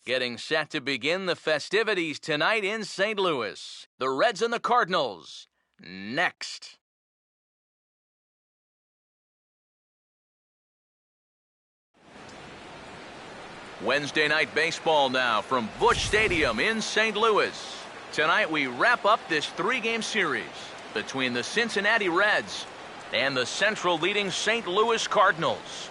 Getting set to begin the festivities tonight in St. Louis. The Reds and the Cardinals. Next. Wednesday night baseball now from Busch Stadium in St. Louis. Tonight we wrap up this three-game series between the Cincinnati Reds and the Central leading St. Louis Cardinals.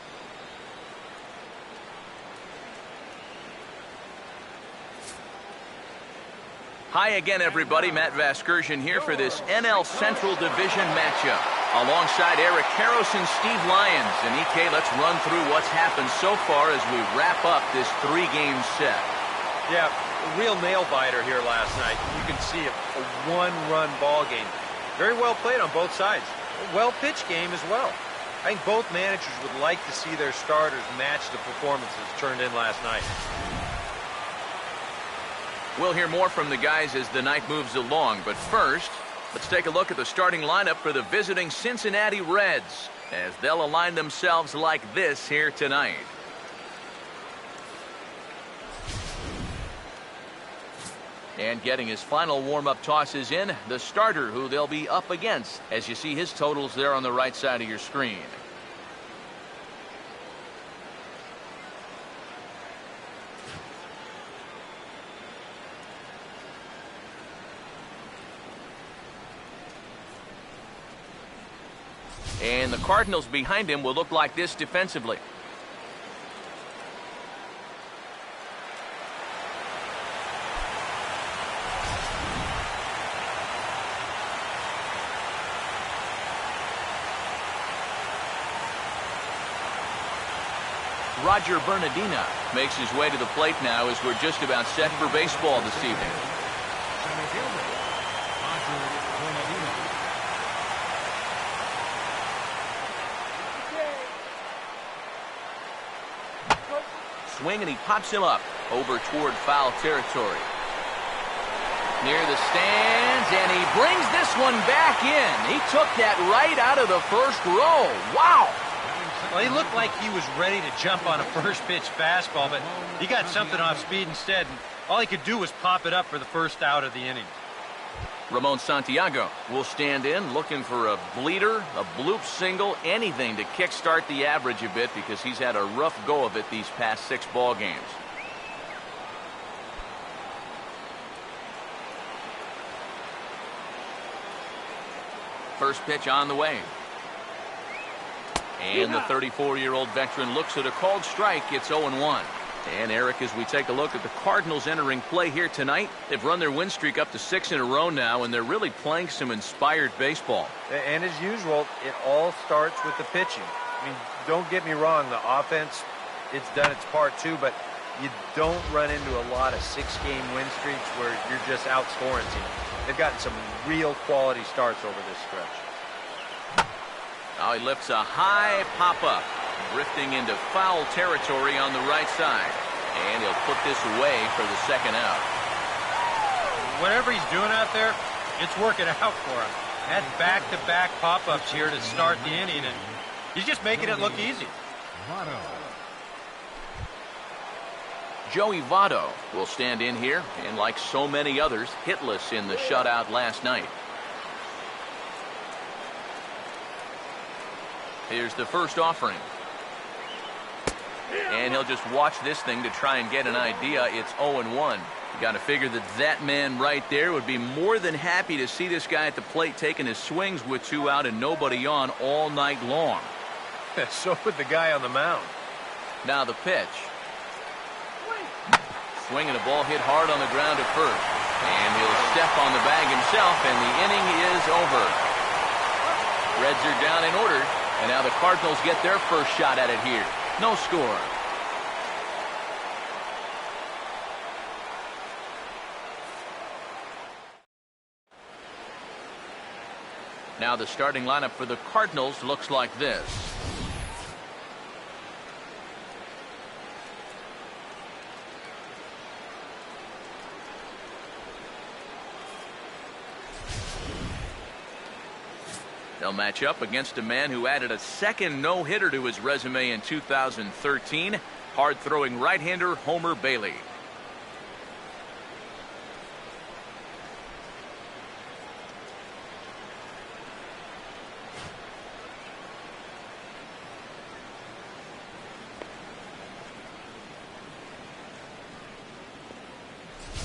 Hi again, everybody. Matt Vasgersian here for this NL Central Division matchup. Alongside Eric Karros and Steve Lyons. And EK, let's run through what's happened so far as we wrap up this three-game set. Yeah, a real nail-biter here last night. You can see a one-run ball game. Very well played on both sides. A well-pitched game as well. I think both managers would like to see their starters match the performances turned in last night. We'll hear more from the guys as the night moves along, but first, let's take a look at the starting lineup for the visiting Cincinnati Reds as they'll align themselves like this here tonight. And getting his final warm-up tosses in, the starter who they'll be up against, as you see his totals there on the right side of your screen. And the Cardinals behind him will look like this defensively. Roger Bernardina makes his way to the plate now as we're just about set for baseball this evening. Swing, and he pops him up over toward foul territory. Near the stands, and he brings this one back in. He took that right out of the first row. Wow! Well, he looked like he was ready to jump on a first-pitch fastball, but he got something off speed instead, and all he could do was pop it up for the first out of the inning. Ramon Santiago will stand in looking for a bleeder, a bloop single, anything to kickstart the average a bit because he's had a rough go of it these past 6 ball games. First pitch on the way. And the 34-year-old veteran looks at a called strike. It's 0-1. And, Eric, as we take a look at the Cardinals entering play here tonight, they've run their win streak up to 6 in a row now, and they're really playing some inspired baseball. And as usual, it all starts with the pitching. I mean, don't get me wrong, the offense, it's done its part too, but you don't run into a lot of 6-game win streaks where you're just outscoring teams. They've gotten some real quality starts over this stretch. Now he lifts a high pop-up, drifting into foul territory on the right side. And he'll put this away for the second out. Whatever he's doing out there, it's working out for him. Had back-to-back pop-ups here to start the inning, and he's just making it look easy. Joey Votto will stand in here, and like so many others, hitless in the shutout last night. Here's the first offering. And he'll just watch this thing to try and get an idea. It's 0-1. You got to figure that man right there would be more than happy to see this guy at the plate taking his swings with 2 out and nobody on all night long. So would the guy on the mound. Now the pitch. Swinging a ball hit hard on the ground at first. And he'll step on the bag himself, and the inning is over. Reds are down in order, and now the Cardinals get their first shot at it here. No score. Now the starting lineup for the Cardinals looks like this. They'll match up against a man who added a second no-hitter to his resume in 2013, hard-throwing right-hander Homer Bailey.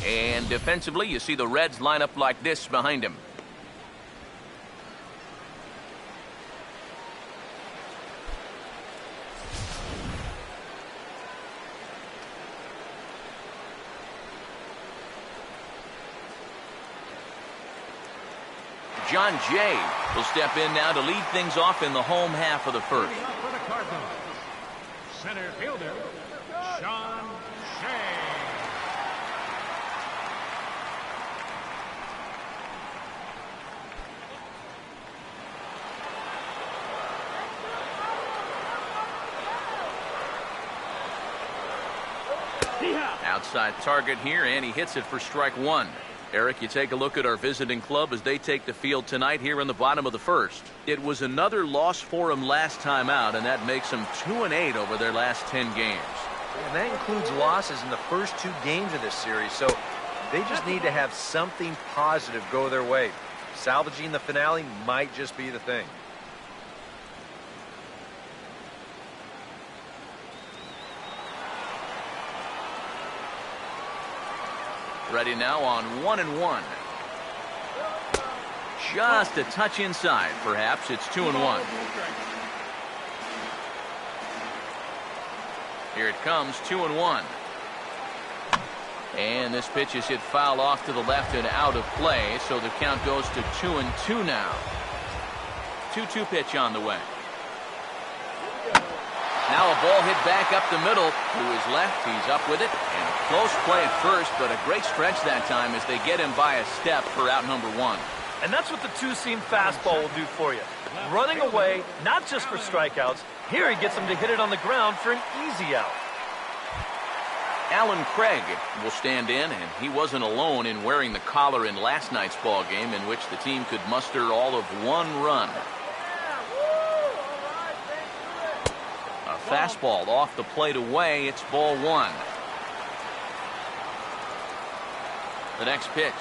And defensively, you see the Reds line up like this behind him. John Jay will step in now to lead things off in the home half of the first. For the Cardinals, center fielder, John Jay. Outside target here, and he hits it for strike one. Eric, you take a look at our visiting club as they take the field tonight here in the bottom of the first. It was another loss for them last time out, and that makes them 2-8 over their last 10 games. And that includes losses in the first 2 games of this series, so they just need to have something positive go their way. Salvaging the finale might just be the thing. Ready now on 1-1. Just a touch inside, perhaps. It's 2-1. Here it comes, 2-1. And this pitch is hit foul off to the left and out of play, so the count goes to 2-2 now. 2-2 pitch on the way. Now a ball hit back up the middle to his left. He's up with it. And a close play at first, but a great stretch that time as they get him by a step for out number 1. And that's what the two-seam fastball will do for you. Running away, not just for strikeouts. Here he gets him to hit it on the ground for an easy out. Alan Craig will stand in, and he wasn't alone in wearing the collar in last night's ball game, in which the team could muster all of 1 run. A fastball off the plate away. It's ball 1. The next pitch.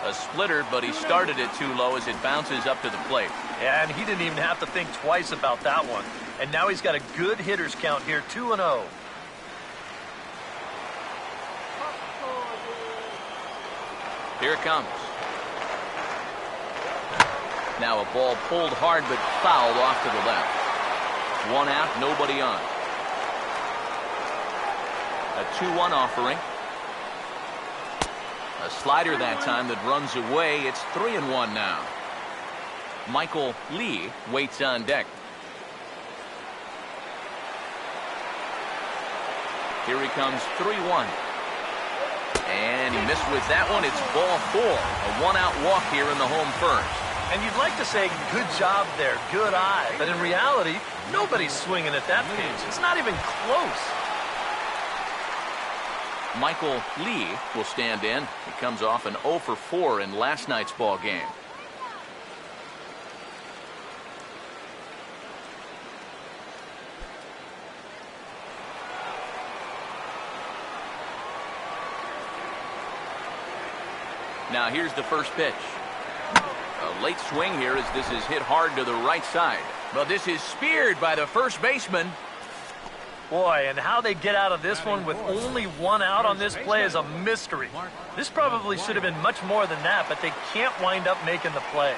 A splitter, but he started it too low as it bounces up to the plate. Yeah, and he didn't even have to think twice about that one. And now he's got a good hitter's count here, 2-0. Here it comes. Now a ball pulled hard but fouled off to the left. 1 out, nobody on. A 2-1 offering. A slider that time that runs away. It's 3-1 now. Michael Lee waits on deck. Here he comes, 3-1. And he missed with that one. It's ball 4. A 1-out walk here in the home first. And you'd like to say, good job there, good eye. But in reality, nobody's swinging at that pitch. It's not even close. Michael Lee will stand in. He comes off an 0 for 4 in last night's ball game. Now here's the first pitch. A late swing here as this is hit hard to the right side. But this is speared by the first baseman. Boy, and how they get out of this one with only 1 out on this play is a mystery. This probably should have been much more than that, but they can't wind up making the play.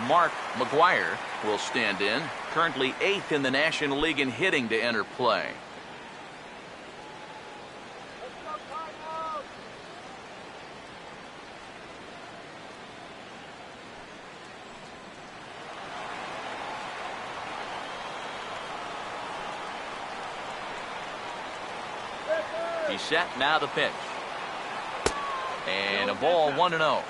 Mark McGuire will stand in, currently 8th in the National League in hitting to enter play. He's set, now the pitch. And a ball, 1-0.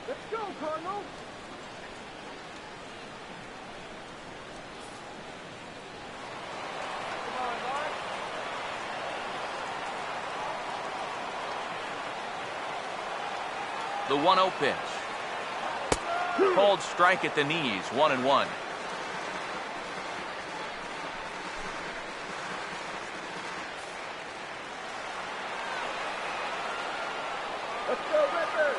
Let's go, Cardinals. The 1-0 pitch. Cold strike at the knees, 1-1. Let's go, Ripper.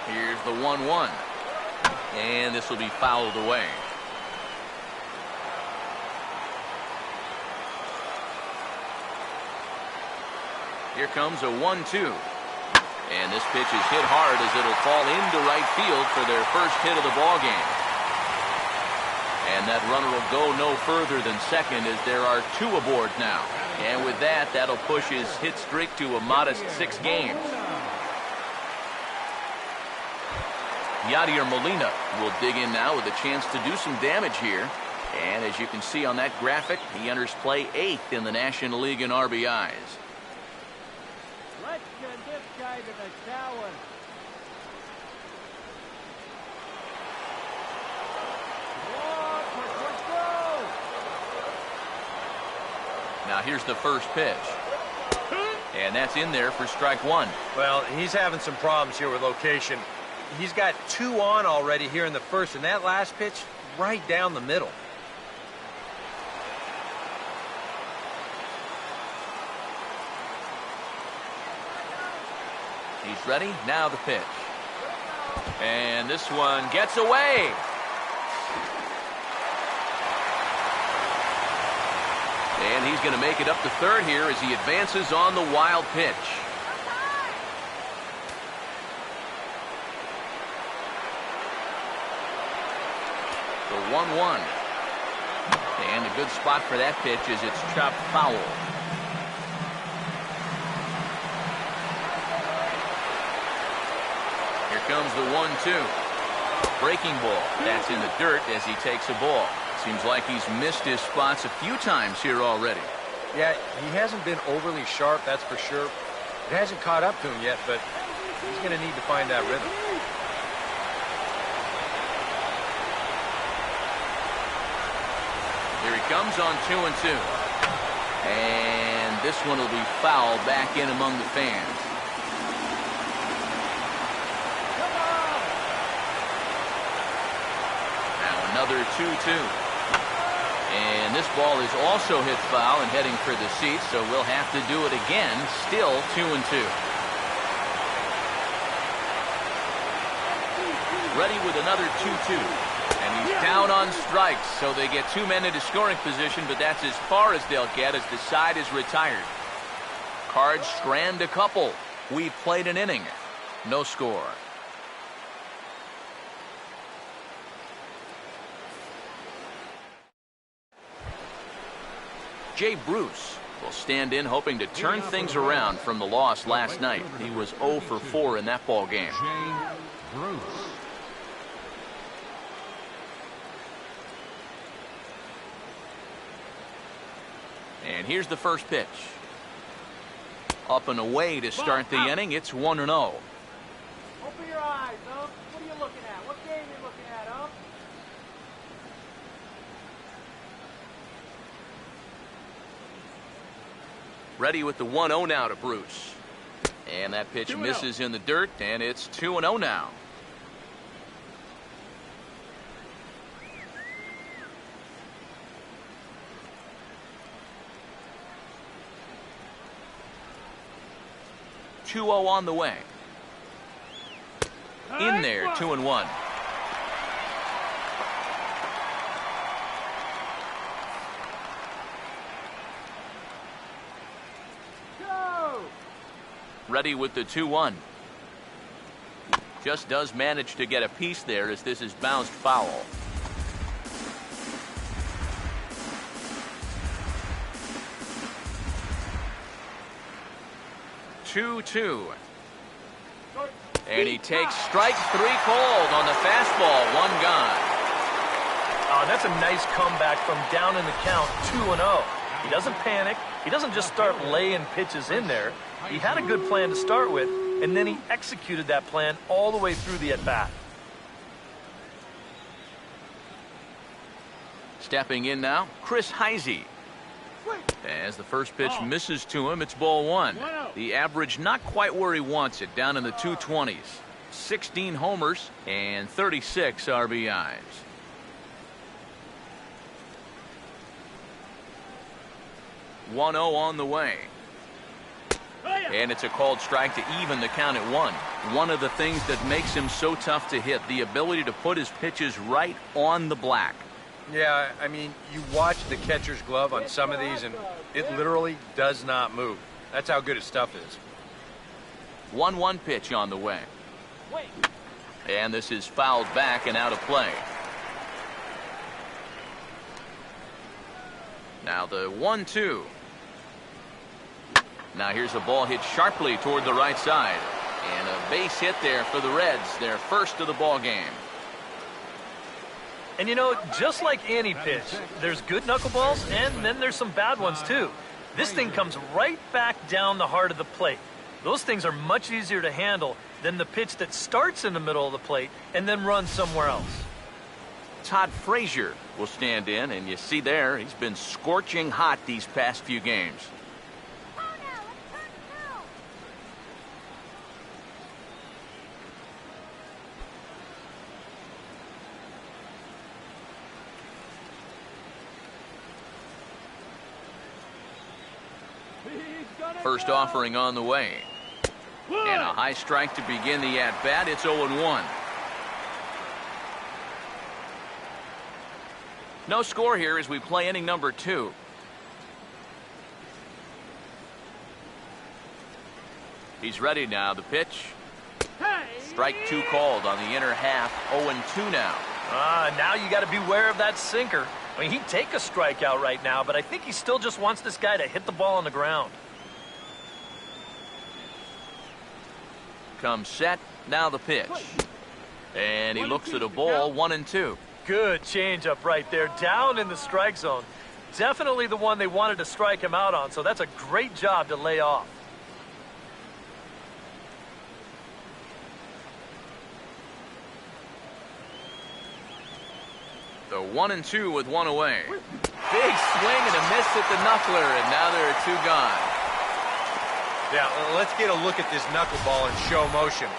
Here's the 1-1. And this will be fouled away. Here comes a 1-2. And this pitch is hit hard as it'll fall into right field for their first hit of the ball game. And that runner will go no further than second as there are 2 aboard now. And with that, that'll push his hit streak to a modest 6 games. Yadier Molina will dig in now with a chance to do some damage here. And as you can see on that graphic, he enters play 8th in the National League in RBIs. Let's send this guy to the shower. Now here's the first pitch. And that's in there for strike 1. Well, he's having some problems here with location. He's got 2 on already here in the first, and that last pitch right down the middle. He's ready. Now the pitch. And this one gets away. And he's going to make it up to third here as he advances on the wild pitch. The 1-1. And a good spot for that pitch as it's chopped foul. Here comes the 1-2. Breaking ball. That's in the dirt as he takes a ball. Seems like he's missed his spots a few times here already. Yeah, he hasn't been overly sharp, that's for sure. It hasn't caught up to him yet, but he's going to need to find that rhythm. Here he comes on 2-2. And this one will be fouled back in among the fans. Now another 2-2. And this ball is also hit foul and heading for the seats, so we'll have to do it again. Still 2-2. Ready with another 2-2. And he's down on strikes, so they get 2 men into scoring position, but that's as far as they'll get as the side is retired. Cards strand a couple. We played an inning. No score. Jay Bruce will stand in hoping to turn things around from the loss last night. He was 0 for 4 in that ball game. Jay Bruce. And here's the first pitch. Up and away to start the inning. It's 1-0. Open your eyes, Ump. What are you looking at? What game are you looking at, Ump? Ready with the 1-0 now to Bruce. And that pitch misses in the dirt, and it's 2-0 now. .2-0 on the way. In there, 2-1. Ready with the 2-1. Just does manage to get a piece there as this is bounced foul. Two. And he takes strike 3 cold on the fastball. 1 gone. Oh, that's a nice comeback from down in the count, 2-0. He doesn't panic. He doesn't just start laying pitches in there. He had a good plan to start with, and then he executed that plan all the way through the at-bat. Stepping in now, Chris Heisey. As the first pitch misses to him, it's ball 1. The average not quite where he wants it, down in the 220s. 16 homers and 36 RBIs. .1-0 on the way. And it's a called strike to even the count at 1. One of the things that makes him so tough to hit, the ability to put his pitches right on the black. Yeah, I mean, you watch the catcher's glove on some of these, and it literally does not move. That's how good his stuff is. 1-1 pitch on the way. And this is fouled back and out of play. Now the 1-2. Now here's a ball hit sharply toward the right side. And a base hit there for the Reds, their first of the ball game. And you know, just like any pitch, there's good knuckleballs and then there's some bad ones too. This thing comes right back down the heart of the plate. Those things are much easier to handle than the pitch that starts in the middle of the plate and then runs somewhere else. Todd Frazier will stand in, and you see there, he's been scorching hot these past few games. First offering on the way. And a high strike to begin the at-bat. It's 0-1. No score here as we play inning number 2. He's ready now. The pitch. Strike 2 called on the inner half. 0-2 now. Now you got to beware of that sinker. I mean, he'd take a strikeout right now, but I think he still just wants this guy to hit the ball on the ground. Comes set. Now the pitch. And he looks at a ball. 1-2. Good changeup right there, down in the strike zone. Definitely the one they wanted to strike him out on, so that's a great job to lay off. The 1-2 with 1 away. Big swing and a miss at the knuckler, and now there are 2 gone. Yeah, let's get a look at this knuckleball in show motion.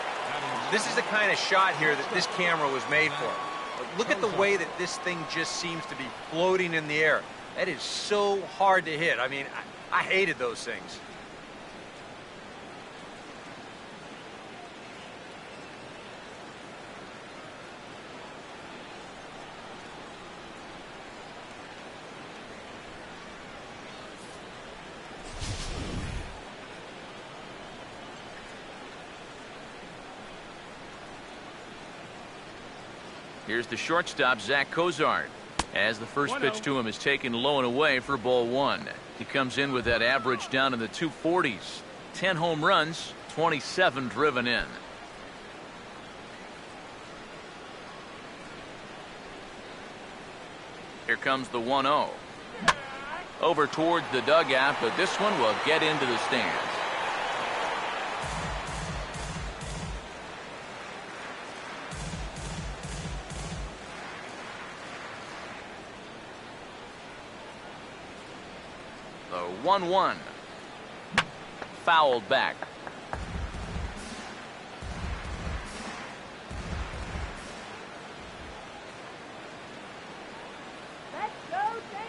This is the kind of shot here that this camera was made for. But look at the way that this thing just seems to be floating in the air. That is so hard to hit. I mean, I hated those things. Here's the shortstop, Zach Cozart, as the first pitch to him is taken low and away for ball 1. He comes in with that average down in the 240s. 10 home runs, 27 driven in. Here comes the 1-0. Over towards the dugout, but this one will get into the stands. The 1-1. Fouled back.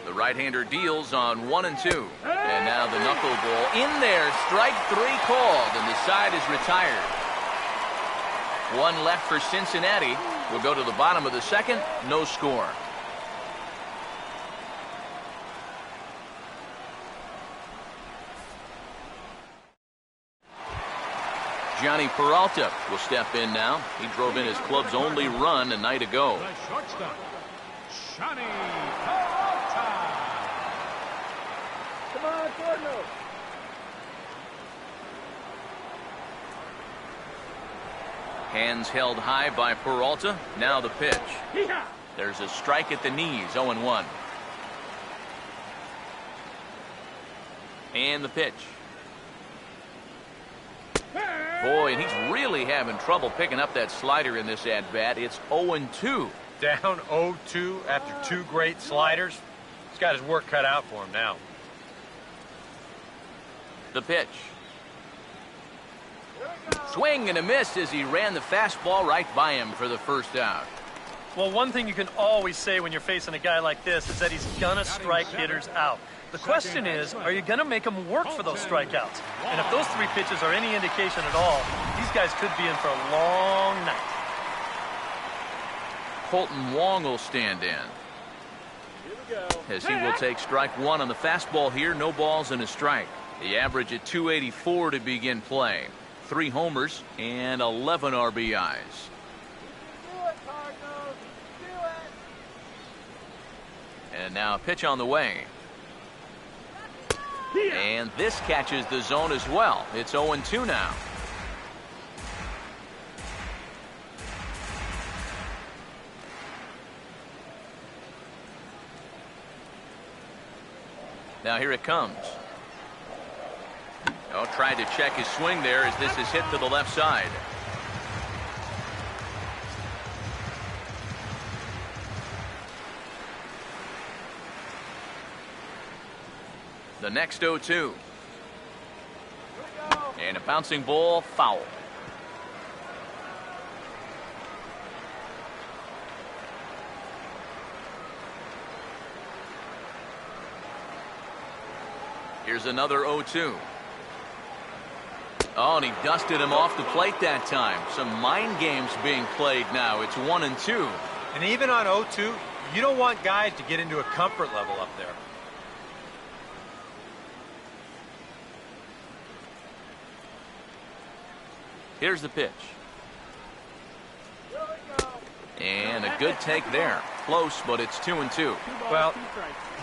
The right-hander deals on 1 and 2. And now the knuckleball in there. Strike 3 called, and the side is retired. 1 left for Cincinnati. We'll go to the bottom of the second. No score. Johnny Peralta will step in now. He drove in his club's only run a night ago. The shortstop, Johnny Peralta. Come on, Cardinals. Hands held high by Peralta. Now the pitch. There's a strike at the knees. 0-1. And the pitch. Boy, and he's really having trouble picking up that slider in this at-bat. It's 0-2. Down 0-2 after 2 great sliders. He's got his work cut out for him now. The pitch. Swing and a miss as he ran the fastball right by him for the first out. Well, one thing you can always say when you're facing a guy like this is that he's gonna strike hitters out. The question is, are you gonna make him work for those strikeouts? And if those 3 pitches are any indication at all, these guys could be in for a long night. Colton Wong will stand in, as he will take strike 1 on the fastball here. No balls and a strike. The average at 284 to begin play. 3 homers and 11 RBIs. And now a pitch on the way. And this catches the zone as well. It's 0-2 now. Now here it comes. Oh, tried to check his swing there as this is hit to the left side. The next 0-2. And a bouncing ball, foul. Here's another 0-2. Oh, and he dusted him off the plate that time. Some mind games being played now. It's 1-2. And even on 0-2, you don't want guys to get into a comfort level up there. Here's the pitch. And a good take there. Close, but it's 2-2. Well,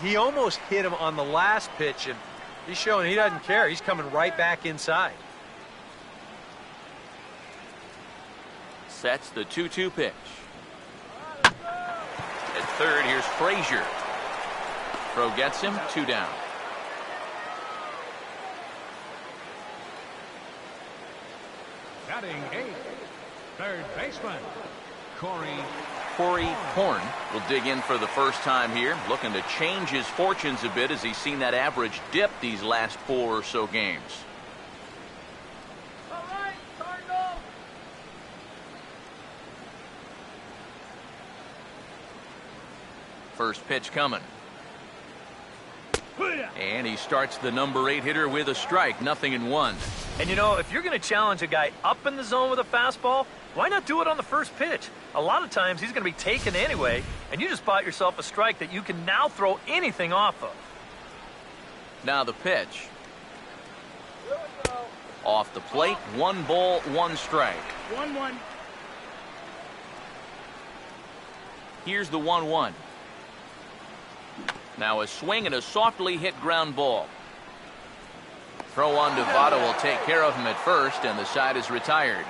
he almost hit him on the last pitch, and he's showing he doesn't care. He's coming right back inside. Sets the 2-2 pitch. At third, here's Frazier. Throw gets him, 2 down. Batting 8th, third baseman, Corey Horn will dig in for the first time here, looking to change his fortunes a bit as he's seen that average dip these last 4 or so games. All right, Cardinals. First pitch coming. And he starts the number 8 hitter with a strike, 0-1. And you know, if you're going to challenge a guy up in the zone with a fastball, why not do it on the first pitch? A lot of times he's going to be taken anyway, and you just bought yourself a strike that you can now throw anything off of. Now the pitch. Off the plate, 1 ball, 1 strike. 1-1. Here's the 1-1. Now a swing and a softly hit ground ball. Throw on to Votto will take care of him at first, and the side is retired.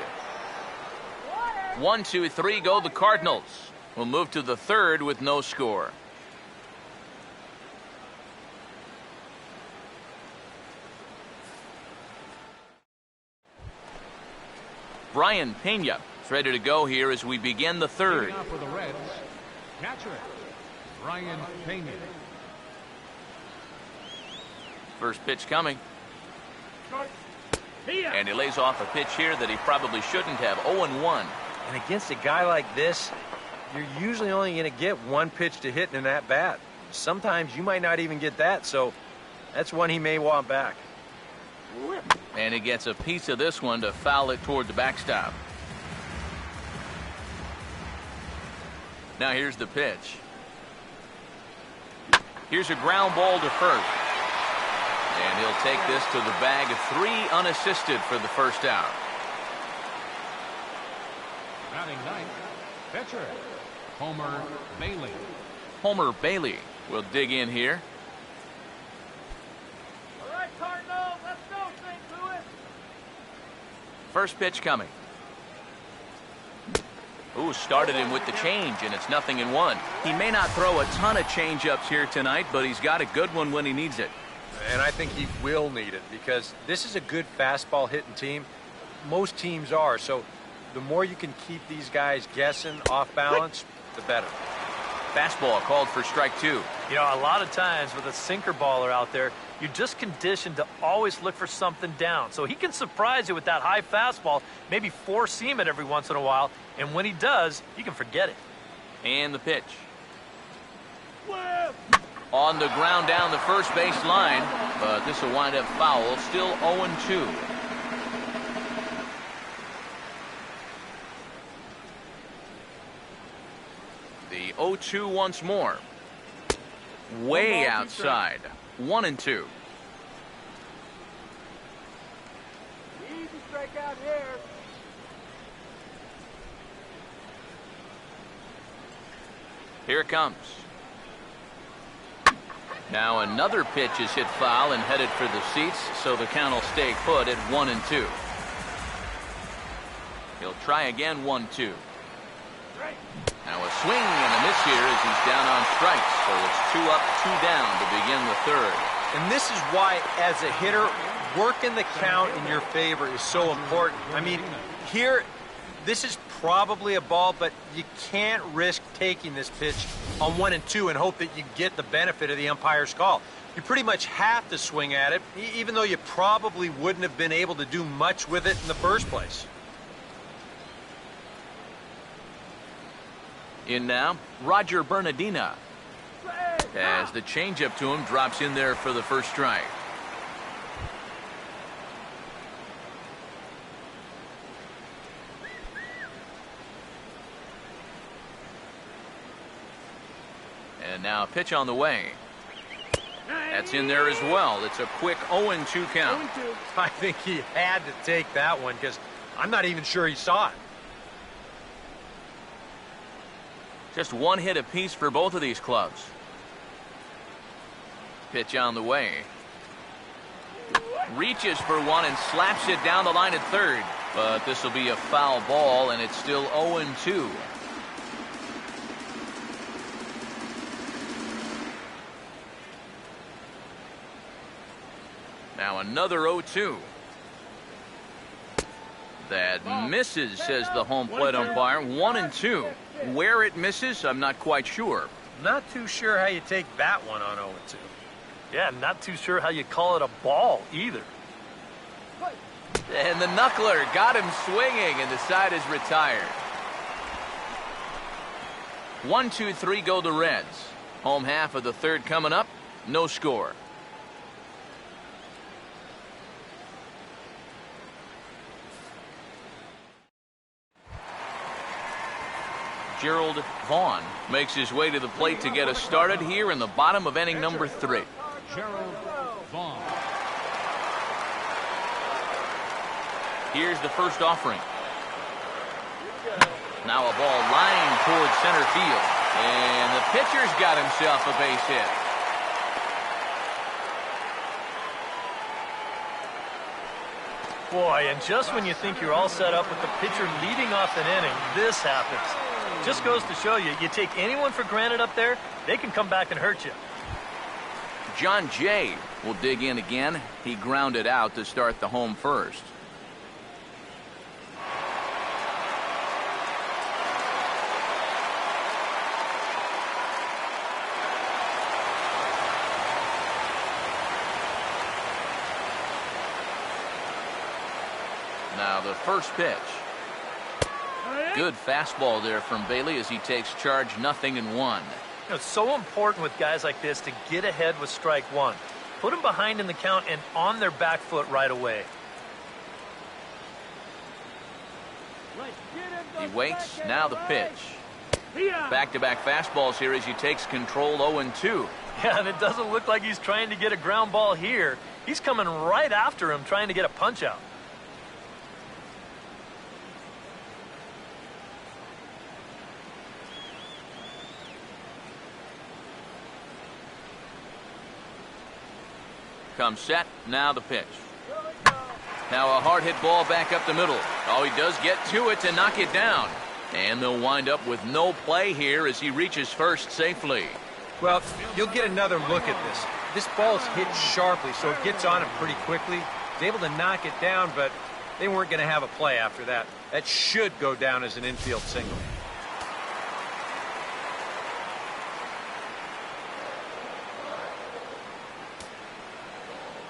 1, 2, 3 go the Cardinals. We'll move to the third with no score. Brian Pena is ready to go here as we begin the third. for the Reds, catcher Brian Pena. First pitch coming. And he lays off a pitch here that he probably shouldn't have. 0-1. And against a guy like this, you're usually only going to get 1 pitch to hit in that bat. Sometimes you might not even get that, so that's one he may want back. And he gets a piece of this one to foul it toward the backstop. Now here's the pitch. Here's a ground ball to first. And he'll take this to the bag of 3 unassisted for the first out. Batting 9th, pitcher Homer Bailey. Homer Bailey will dig in here. All right, Cardinals, let's go, St. Louis. First pitch coming. Ooh, started him with the change, and it's 0-1. He may not throw a ton of change-ups here tonight, but he's got a good one when he needs it. And I think he will need it because this is a good fastball hitting team. Most teams are, so the more you can keep these guys guessing off balance, the better. Fastball called for strike 2. You know, a lot of times with a sinker baller out there, you're just conditioned to always look for something down. So he can surprise you with that high fastball, maybe four-seam it every once in a while, and when he does, you can forget it. And the pitch. On the ground down the first base line, but this will wind up foul. Still 0-2. The 0-2 once more. Way outside. 1-2. Easy strikeout here. Here it comes. Now another pitch is hit foul and headed for the seats, so the count will stay put at 1-2. He'll try again, 1-2. Now a swing and a miss here as he's down on strikes, so it's 2 up, 2 down to begin the third. And this is why, as a hitter, working the count in your favor is so important. I mean, here, this is probably a ball, but you can't risk taking this pitch on 1-2 and hope that you get the benefit of the umpire's call. You pretty much have to swing at it, even though you probably wouldn't have been able to do much with it in the first place. In now, Roger Bernardina. As the changeup to him drops in there for the first strike. And now a pitch on the way. That's in there as well. It's a quick 0-2 count. I think he had to take that one because I'm not even sure he saw it. Just one hit apiece for both of these clubs. Pitch on the way. Reaches for one and slaps it down the line at third. But this will be a foul ball, and it's still 0-2. Now another 0-2. That misses, says the home plate umpire. 1-2. Where it misses, I'm not quite sure. Not too sure how you take that one on 0-2. Yeah, not too sure how you call it a ball either. And the knuckler got him swinging, and the side is retired. 1-2-3 go the Reds. Home half of the third coming up. No score. Gerald Vaughn makes his way to the plate to get us started here in the bottom of inning number 3. Gerald Vaughn. Here's the first offering. Now a ball lined towards center field. And the pitcher's got himself a base hit. Boy, and just when you think you're all set up with the pitcher leading off an inning, this happens. Just goes to show you, you take anyone for granted up there, they can come back and hurt you. John Jay will dig in again. He grounded out to start the home first. Now the first pitch. Good fastball there from Bailey as he takes charge, 0-1. You know, it's so important with guys like this to get ahead with strike one. Put them behind in the count and on their back foot right away. He waits. Now the pitch. Back-to-back fastballs here as he takes control, 0-2. Yeah, and it doesn't look like he's trying to get a ground ball here. He's coming right after him trying to get a punch out. Comes set. Now the pitch. Now a hard hit ball back up the middle. Oh, he does get to it to knock it down. And they'll wind up with no play here as he reaches first safely. Well, you'll get another look at this. This ball's hit sharply, so it gets on him pretty quickly. He's able to knock it down, but they weren't going to have a play after that. That should go down as an infield single.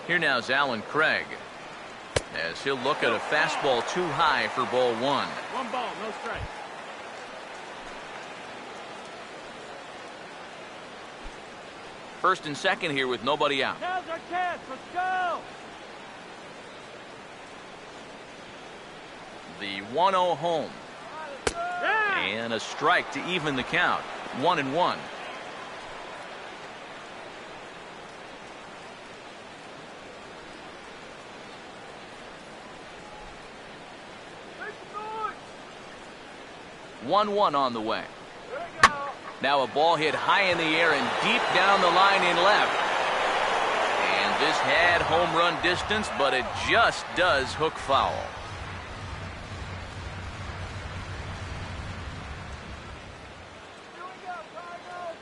Here now is Alan Craig, as he'll look at a fastball too high for ball 1. One ball, no strike. First and second here with nobody out. Now's our chance. Let's go. The 1-0 home. Yeah. And a strike to even the count. 1-1. Make some noise. 1-1 on the way. There we go. Now a ball hit high in the air and deep down the line in left. And this had home run distance, but it just does hook foul. Here we go, Cardinals.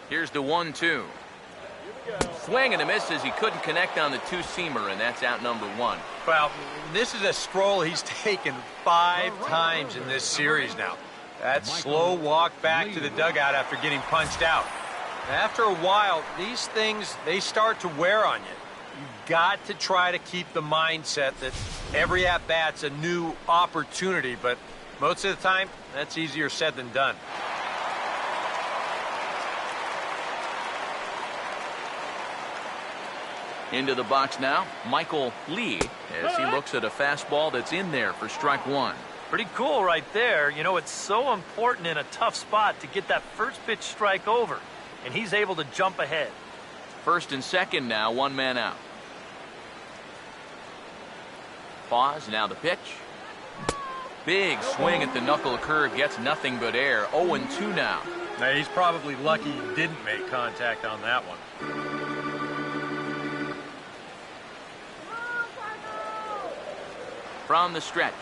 Here's the 1-2. Here we go. Swing and a miss as he couldn't connect on the two-seamer, and that's out number 1. Well, this is a stroll he's taken 5 times in this series now. That slow walk back to the dugout after getting punched out. After a while, these things, they start to wear on you. You've got to try to keep the mindset that every at-bat's a new opportunity, but most of the time, that's easier said than done. Into the box now, Michael Lee, as he looks at a fastball that's in there for strike 1. Pretty cool right there. You know, it's so important in a tough spot to get that first pitch strike over, and he's able to jump ahead. First and second now, 1 man out. Pause, now the pitch. Big swing at the knuckle curve, gets nothing but air. 0-2 now. Now, he's probably lucky he didn't make contact on that one. From the stretch.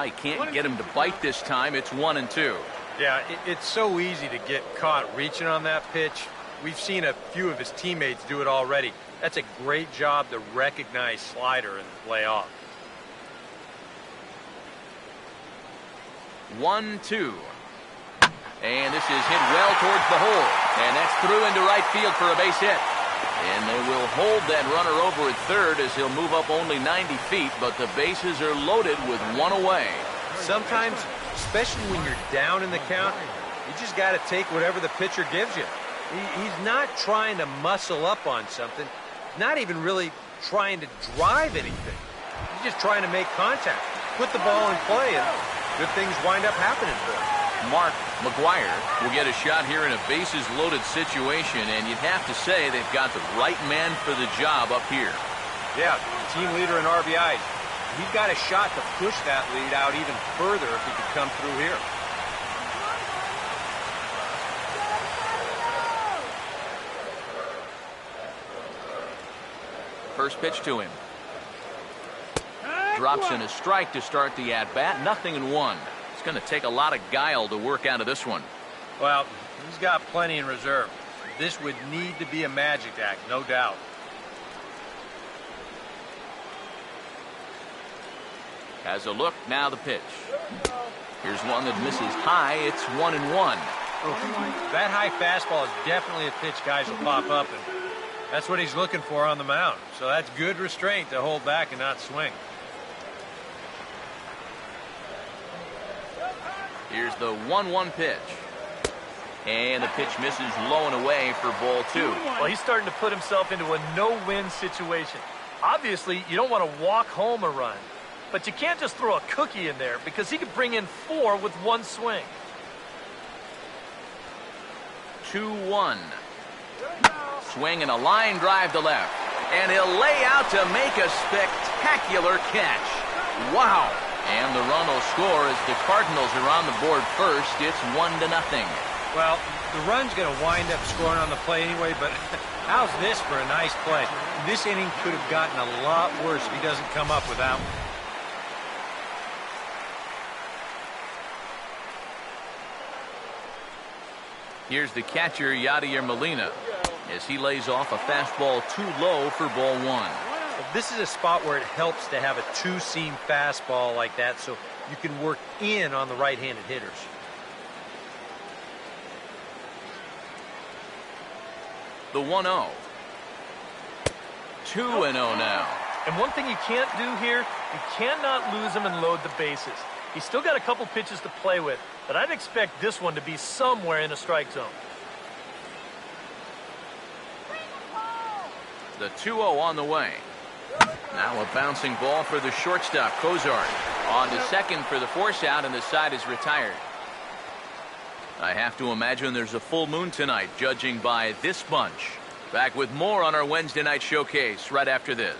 He can't get him to bite this time. It's 1-2. Yeah, it's so easy to get caught reaching on that pitch. We've seen a few of his teammates do it already. That's a great job to recognize slider and lay off. 1-2. And this is hit well towards the hole. And that's through into right field for a base hit. And they will hold that runner over at third as he'll move up only 90 feet, but the bases are loaded with 1 away. Sometimes, especially when you're down in the count, you just got to take whatever the pitcher gives you. He's not trying to muscle up on something, not even really trying to drive anything. He's just trying to make contact, put the ball in play, and good things wind up happening for him. Mark McGuire will get a shot here in a bases-loaded situation, and you'd have to say they've got the right man for the job up here. Yeah, team leader in RBIs. He's got a shot to push that lead out even further if he could come through here. First pitch to him. Drops in a strike to start the at-bat. 0-1. It's going to take a lot of guile to work out of this one. Well, he's got plenty in reserve. This would need to be a magic act, no doubt. Has a look, now the pitch. Here's one that misses high. It's 1-1. That high fastball is definitely a pitch guys will pop up, and that's what he's looking for on the mound. So that's good restraint to hold back and not swing. Here's the 1-1 pitch. And the pitch misses low and away for ball 2. Well, he's starting to put himself into a no-win situation. Obviously, you don't want to walk home a run, but you can't just throw a cookie in there because he could bring in 4 with 1 swing. 2-1. Swing and a line drive to left. And he'll lay out to make a spectacular catch. Wow. And the run will score as the Cardinals are on the board first. It's 1-0. Well, the run's going to wind up scoring on the play anyway, but how's this for a nice play? This inning could have gotten a lot worse if he doesn't come up with that one. Here's the catcher, Yadier Molina, as he lays off a fastball too low for ball 1. This is a spot where it helps to have a two-seam fastball like that so you can work in on the right-handed hitters. The 1-0. 2-0 now. And one thing you can't do here, you cannot lose him and load the bases. He's still got a couple pitches to play with, but I'd expect this one to be somewhere in a strike zone. The 2-0 on the way. Now a bouncing ball for the shortstop, Kozar. On to second for the force out, and the side is retired. I have to imagine there's a full moon tonight, judging by this bunch. Back with more on our Wednesday night showcase right after this.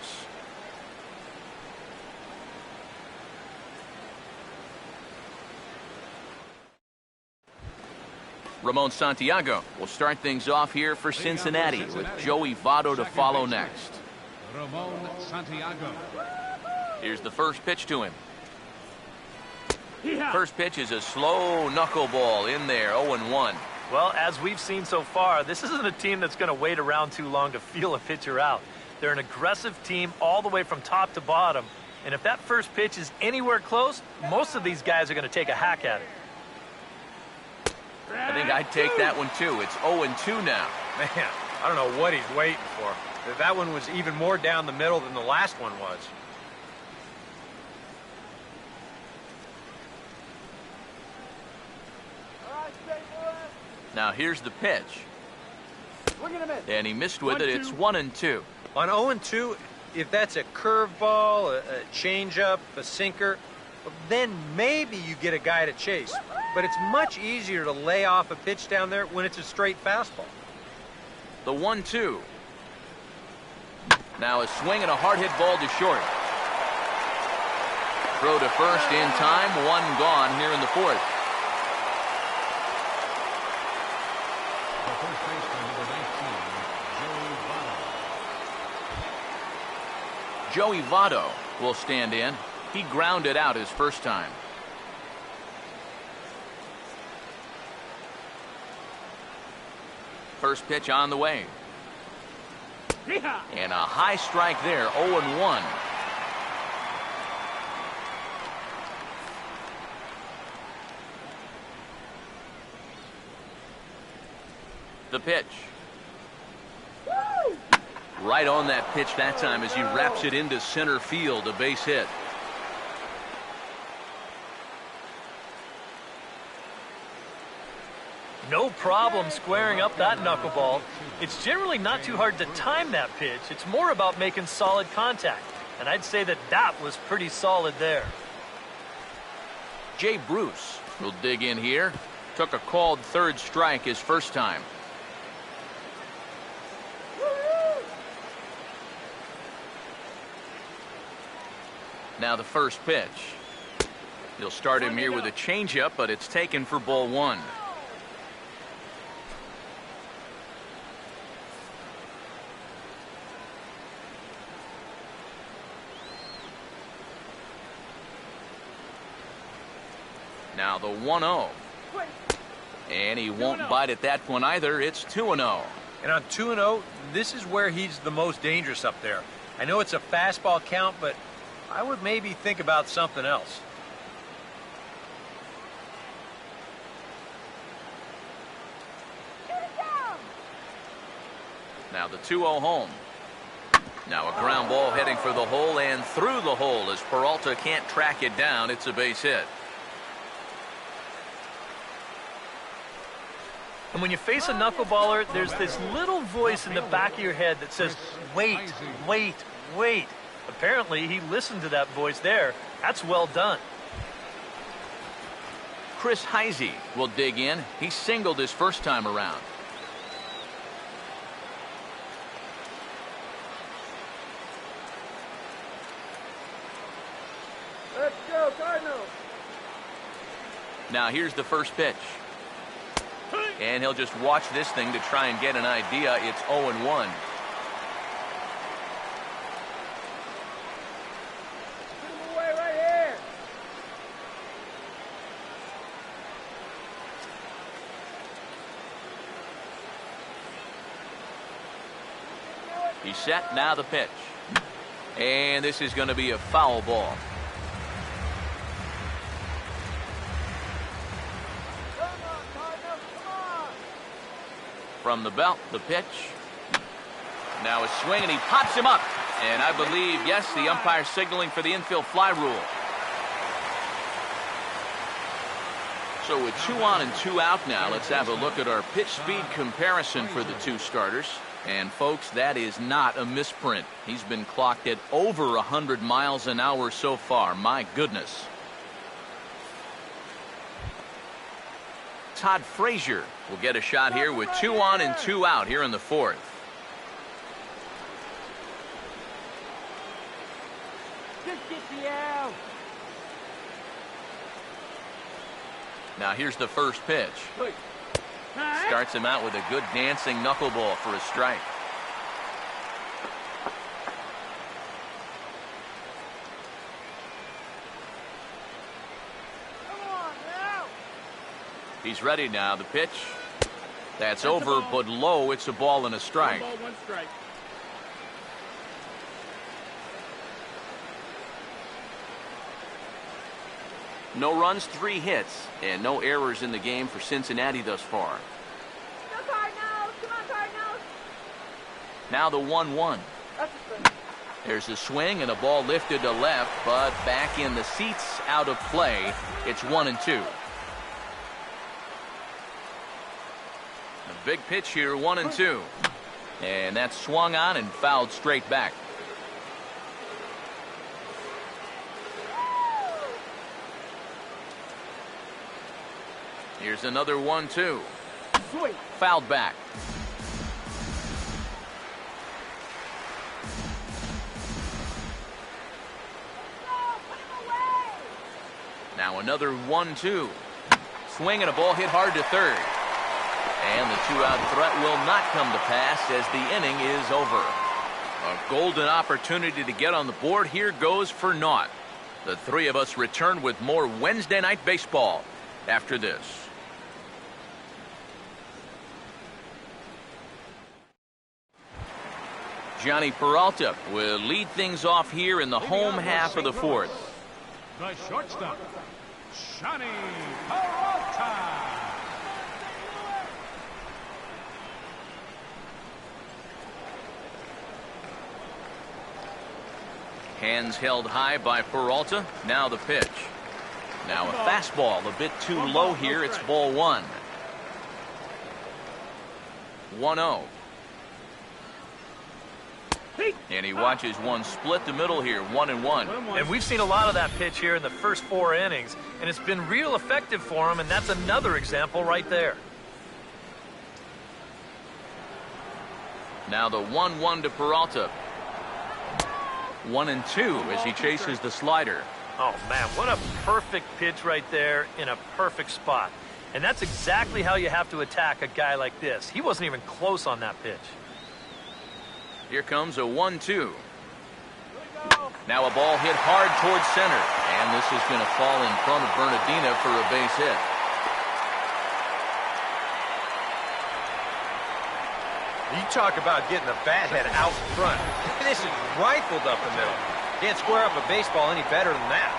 Ramon Santiago will start things off here for Cincinnati, with Joey Votto to follow next. Ramon Santiago. Here's the first pitch to him. First pitch is a slow knuckleball in there, 0-1. Well, as we've seen so far, this isn't a team that's going to wait around too long to feel a pitcher out. They're an aggressive team all the way from top to bottom. And if that first pitch is anywhere close, most of these guys are going to take a hack at it. I think I'd take that one too. It's 0-2 now. Man, I don't know what he's waiting for. That one was even more down the middle than the last one was. Now here's the pitch. And he missed with it. It's 1-2. On 0-2, if that's a curveball, a changeup, a sinker, then maybe you get a guy to chase. But it's much easier to lay off a pitch down there when it's a straight fastball. The 1-2. Now a swing and a hard hit ball to short. Throw to first in time. One gone here in the fourth. The first baseman, number 19, Joey Votto. Joey Votto will stand in. He grounded out his first time. First pitch on the way. And a high strike there, 0-1. The pitch. Right on that pitch that time as he wraps it into center field, a base hit. No problem squaring up that knuckleball. It's generally not too hard to time that pitch. It's more about making solid contact. And I'd say that that was pretty solid there. Jay Bruce will dig in here. Took a called third strike his first time. Now the first pitch. He'll start him here with a changeup, but it's taken for ball one. Now the 1-0. And he won't bite at that one either. It's 2-0. And on 2-0, this is where he's the most dangerous up there. I know it's a fastball count, but I would maybe think about something else. Now the 2-0 home. Now a ground ball heading for the hole and through the hole as Peralta can't track it down. It's a base hit. And when you face a knuckleballer, there's this little voice in the back of your head that says, wait, wait, wait. Apparently, he listened to that voice there. That's well done. Chris Heisey will dig in. He singled his first time around. Let's go, Cardinals. Now here's the first pitch. And he'll just watch this thing to try and get an idea. It's 0-1. Put him away right here. He's set. Now the pitch. And this is going to be a foul ball. From the belt, the pitch. Now a swing, and he pops him up. And I believe, yes, the umpire signaling for the infield fly rule. So with 2 on and 2 out now, let's have a look at our pitch speed comparison for the two starters. And folks, that is not a misprint. He's been clocked at over 100 miles an hour so far. My goodness. Todd Frazier will get a shot here with 2 on and 2 out here in the 4th. Just get the out. Now here's the first pitch. Starts him out with a good dancing knuckleball for a strike. Come on now. He's ready now. The pitch. That's over, but low. It's a ball and a strike. 1 ball, 1 strike. No runs, 3 hits, and no errors in the game for Cincinnati thus far. Go Cardinals. Come on, Cardinals. Now the 1-1. That's a strike. There's a swing and a ball lifted to left, but back in the seats, out of play. It's 1-2. A big pitch here, 1-2. And that's swung on and fouled straight back. Here's another 1-2. Sweet. Fouled back. Now another 1-2. Swing and a ball hit hard to third. And the 2-out threat will not come to pass as the inning is over. A golden opportunity to get on the board here goes for naught. The 3 of us return with more Wednesday Night Baseball after this. Johnny Peralta will lead things off here in the home half of the 4th. The shortstop, Johnny Peralta. Hands held high by Peralta. Now the pitch. Now a fastball a bit too low here. It's ball 1. 1-0. And he watches one split the middle here, 1-1. And we've seen a lot of that pitch here in the first 4 innings, and it's been real effective for him, and that's another example right there. Now the 1-1 to Peralta. 1-2 as he chases the slider. Oh, man, what a perfect pitch right there in a perfect spot. And that's exactly how you have to attack a guy like this. He wasn't even close on that pitch. Here comes a 1-2. Now a ball hit hard towards center. And this is going to fall in front of Bernardina for a base hit. You talk about getting the bat head out front. This is rifled up the middle. Can't square up a baseball any better than that.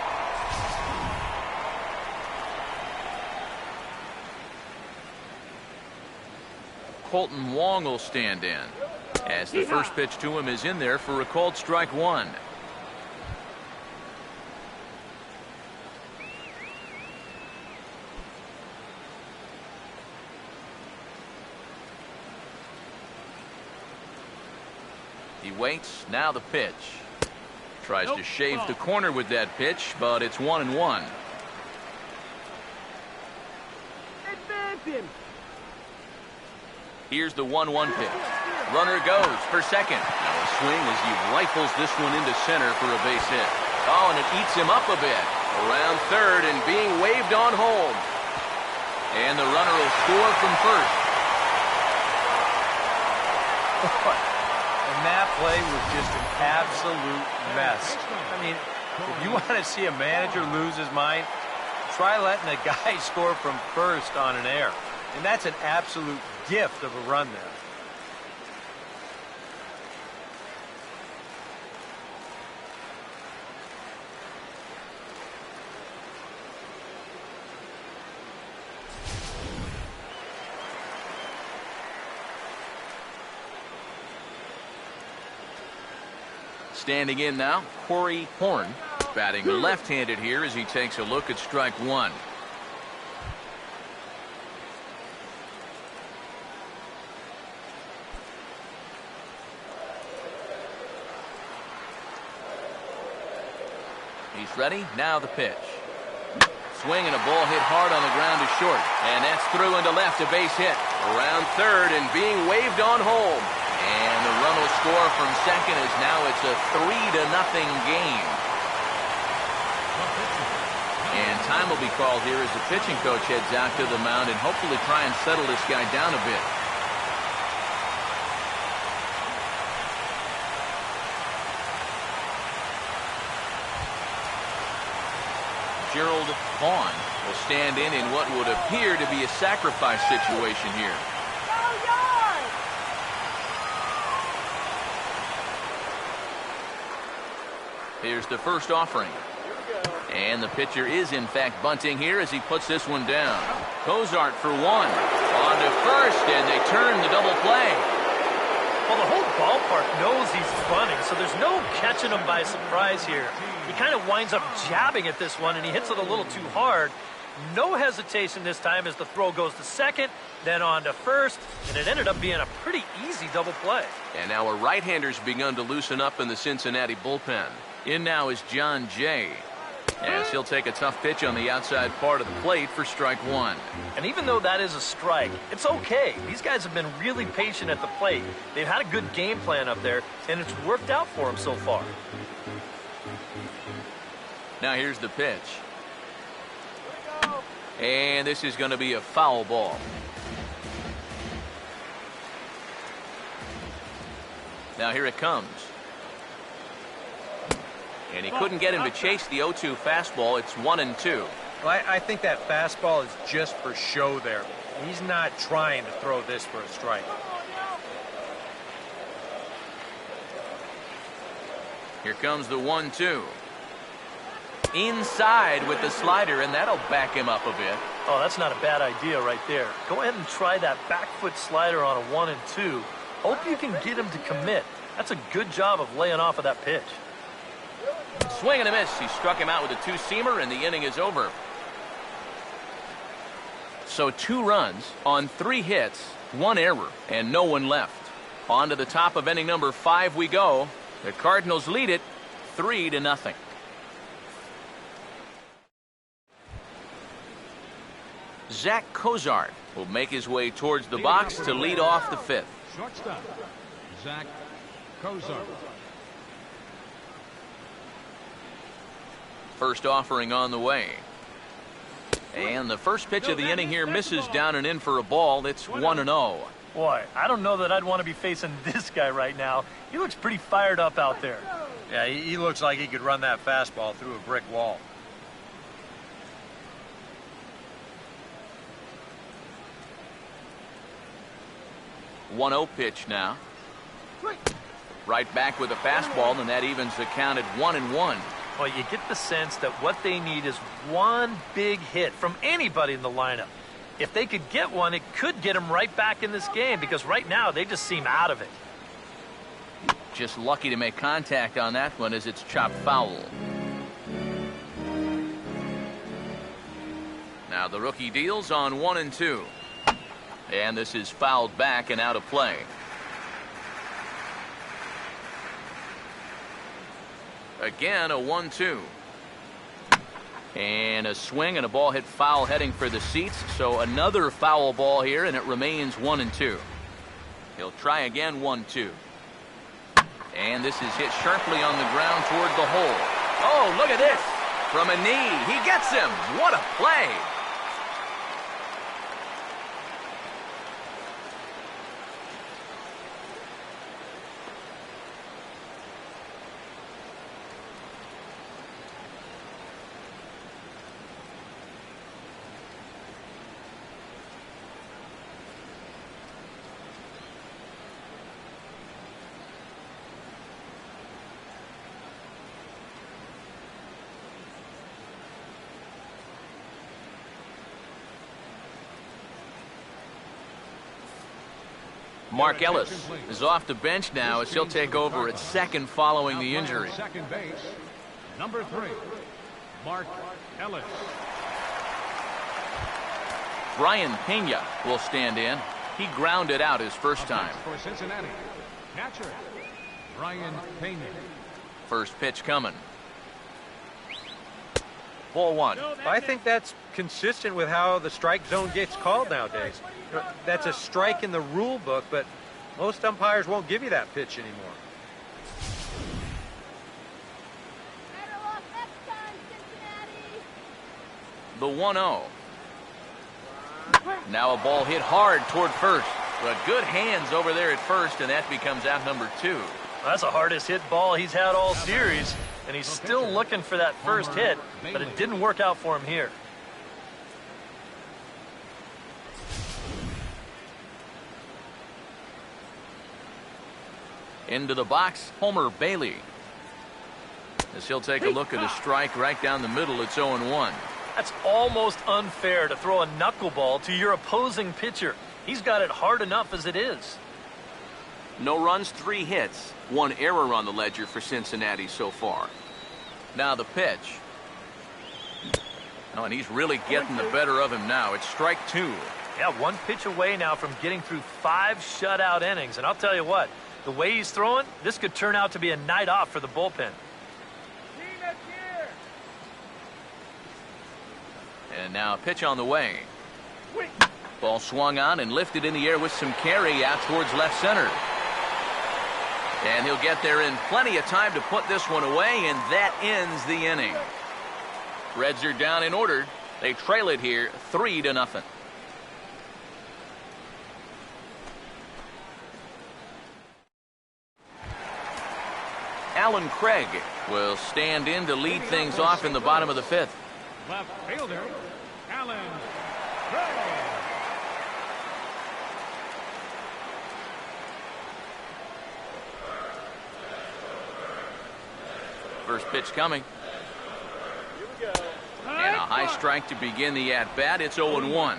Colton Wong will stand in, as the first pitch to him is in there for a called strike 1. He waits. Now the pitch. Tries to shave the corner with that pitch, but it's 1-1. Advance him. Here's the 1-1 pitch. Runner goes for second. Now a swing as he rifles this one into center for a base hit. Oh, and it eats him up a bit. Around third and being waved on hold. And the runner will score from first. And that play was just an absolute mess. I mean, if you want to see a manager lose his mind, try letting a guy score from first on an error. And that's an absolute gift of a run there. Standing in now, Corey Horn, batting left-handed here as he takes a look at strike 1. He's ready. Now the pitch. Swing and a ball hit hard on the ground to short. And that's through into left, a base hit. Around third and being waved on home. And the run will score from second as now it's a 3-0 game. And time will be called here as the pitching coach heads out to the mound and hopefully try and settle this guy down a bit. Gerald Vaughn will stand in what would appear to be a sacrifice situation here. Here's the first offering. And the pitcher is, in fact, bunting here as he puts this one down. Cozart for one. On to first, and they turn the double play. Well, the whole ballpark knows he's bunting, so there's no catching him by surprise here. He kind of winds up jabbing at this one, and he hits it a little too hard. No hesitation this time as the throw goes to second, then on to first, and it ended up being a pretty easy double play. And now a right-hander's begun to loosen up in the Cincinnati bullpen. In now is John Jay, as he'll take a tough pitch on the outside part of the plate for strike one. And even though that is a strike, it's okay. These guys have been really patient at the plate. They've had a good game plan up there, and it's worked out for them so far. Now here's the pitch. And this is going to be a foul ball. Now here it comes. And he couldn't get him to chase the 0-2 fastball. It's 1-2. Well, I think that fastball is just for show there. He's not trying to throw this for a strike. Here comes the 1-2. Inside with the slider, and that'll back him up a bit. Oh, that's not a bad idea right there. Go ahead and try that back foot slider on a 1-2. Hope you can get him to commit. That's a good job of laying off of that pitch. Swing and a miss. He struck him out with a two-seamer, and the inning is over. So 2 runs on 3 hits, 1 error, and no one left. On to the top of inning number 5 we go. The Cardinals lead it 3-0. Zach Cozart will make his way towards the box to lead off the 5th. Shortstop, Zach Cozart. First offering on the way. And the first pitch of the inning here misses down and in for a ball. It's 1-0. Boy, I don't know that I'd want to be facing this guy right now. He looks pretty fired up out there. Yeah, he looks like he could run that fastball through a brick wall. One 1-0 pitch now. Right back with a fastball, and that evens the count at 1-1. Well, you get the sense that what they need is one big hit from anybody in the lineup. If they could get one, it could get them right back in this game, because right now they just seem out of it. Just lucky to make contact on that one as it's chopped foul. Now the rookie deals on 1-2. And this is fouled back and out of play. Again, a 1-2. And a swing and a ball hit foul heading for the seats. So another foul ball here, and it remains 1-2. He'll try again, 1-2. And this is hit sharply on the ground toward the hole. Oh, look at this. From a knee. He gets him. What a play. Mark Ellis is off the bench now as he'll take over at second following the injury. Second base, number 3, Mark Ellis. Brian Pena will stand in. He grounded out his first time. For Cincinnati, catcher Brian Pena. First pitch coming. Ball one. I think that's consistent with how the strike zone gets called nowadays. That's a strike in the rule book, but most umpires won't give you that pitch anymore. The 1-0. Now a ball hit hard toward first. But good hands over there at first, and that becomes out number 2. That's the hardest hit ball he's had all series, and he's still looking for that first hit, but it didn't work out for him here. Into the box, Homer Bailey. As he'll take a look at a strike right down the middle, it's 0-1. That's almost unfair to throw a knuckleball to your opposing pitcher. He's got it hard enough as it is. No runs, 3 hits. 1 error on the ledger for Cincinnati so far. Now the pitch. Oh, and he's really getting the better of him now. It's strike 2. Yeah, 1 pitch away now from getting through 5 shutout innings. And I'll tell you what, the way he's throwing, this could turn out to be a night off for the bullpen. And now a pitch on the way. Ball swung on and lifted in the air with some carry out towards left center. And he'll get there in plenty of time to put this one away, and that ends the inning. Reds are down in order. They trail it here 3-0. Alan Craig will stand in to lead things off in the bottom of the 5th. Left fielder, Alan Craig. First pitch coming. And a high strike to begin the at-bat. It's 0-1.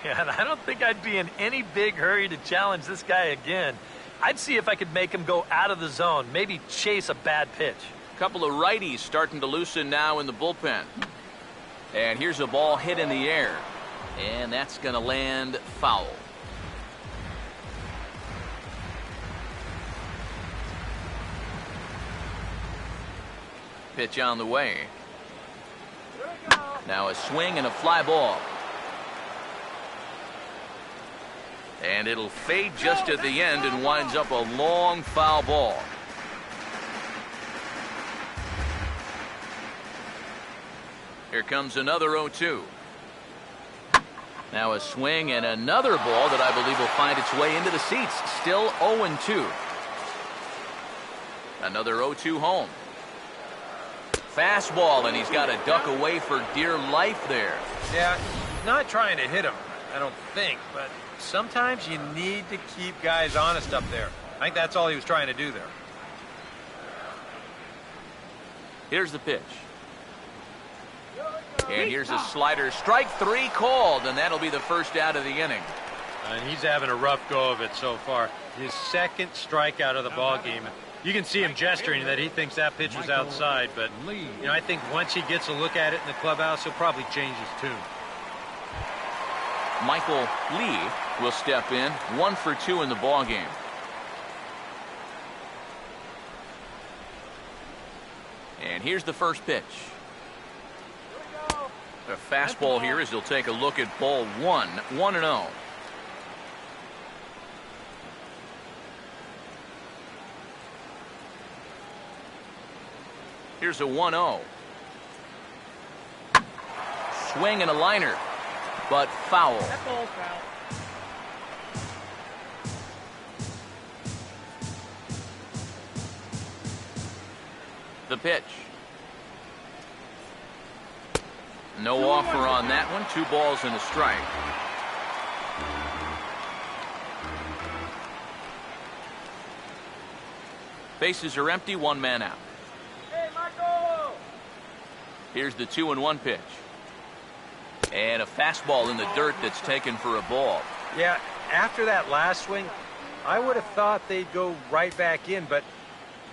Yeah, and I don't think I'd be in any big hurry to challenge this guy again. I'd see if I could make him go out of the zone, maybe chase a bad pitch. Couple of righties starting to loosen now in the bullpen. And here's a ball hit in the air. And that's going to land foul. Pitch on the way. Now a swing and a fly ball. And it'll fade just at the end and winds up a long foul ball. Here comes another 0-2. Now a swing and another ball that I believe will find its way into the seats. Still 0-2. Another 0-2 home. Fastball, and he's got to duck away for dear life there. Yeah, not trying to hit him, I don't think, but sometimes you need to keep guys honest up there. I think that's all he was trying to do there. Here's the pitch. And here's a slider. Strike 3 called, and that'll be the first out of the inning. And he's having a rough go of it so far. His second strikeout of the ball game. You can see him gesturing that he thinks that pitch was outside, but I think once he gets a look at it in the clubhouse, he'll probably change his tune. Michael Lee will step in, 1 for 2 in the ball game. And here's the first pitch. A fastball here as he'll take a look at ball 1, 1-0. Here's a 1-0. Swing and a liner, but foul. That ball's foul. The pitch. No offer on that one. 2 balls and a strike. Bases are empty. 1 man out. Hey, Michael! Here's the 2-1 pitch. And a fastball in the dirt that's taken for a ball. Yeah, after that last swing, I would have thought they'd go right back in, but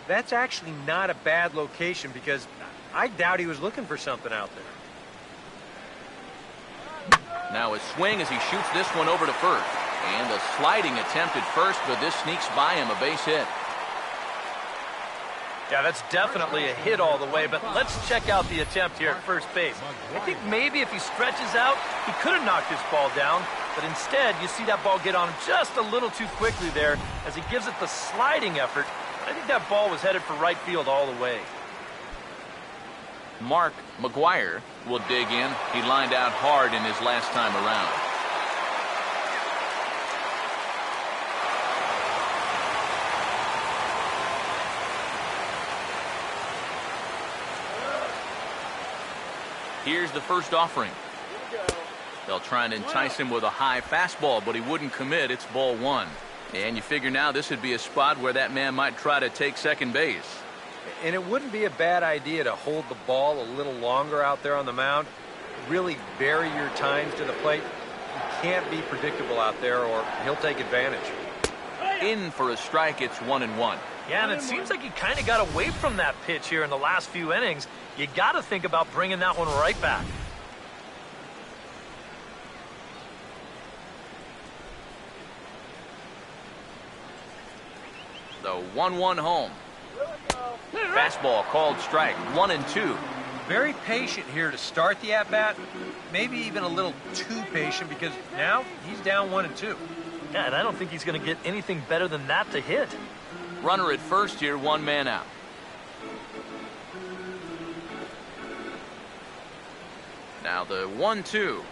that's actually not a bad location because I doubt he was looking for something out there. Now a swing as he shoots this one over to first. And a sliding attempt at first, but this sneaks by him, a base hit. Yeah, that's definitely a hit all the way, but let's check out the attempt here at first base. I think maybe if he stretches out, he could have knocked this ball down, but instead, you see that ball get on him just a little too quickly there as he gives it the sliding effort. I think that ball was headed for right field all the way. Mark McGuire will dig in. He lined out hard in his last time around. Here's the first offering. They'll try and entice him with a high fastball, but he wouldn't commit. It's ball one. And you figure now this would be a spot where that man might try to take second base. And it wouldn't be a bad idea to hold the ball a little longer out there on the mound. Really vary your times to the plate. You can't be predictable out there or he'll take advantage. In for a strike, it's 1-1. Yeah, and it seems like he kind of got away from that pitch here in the last few innings. You got to think about bringing that one right back. The 1-1 home. Fastball called strike, 1-2. Very patient here to start the at-bat. Maybe even a little too patient because now he's down 1-2. Yeah, and I don't think he's going to get anything better than that to hit. Runner at first here, one man out. Now the 1-2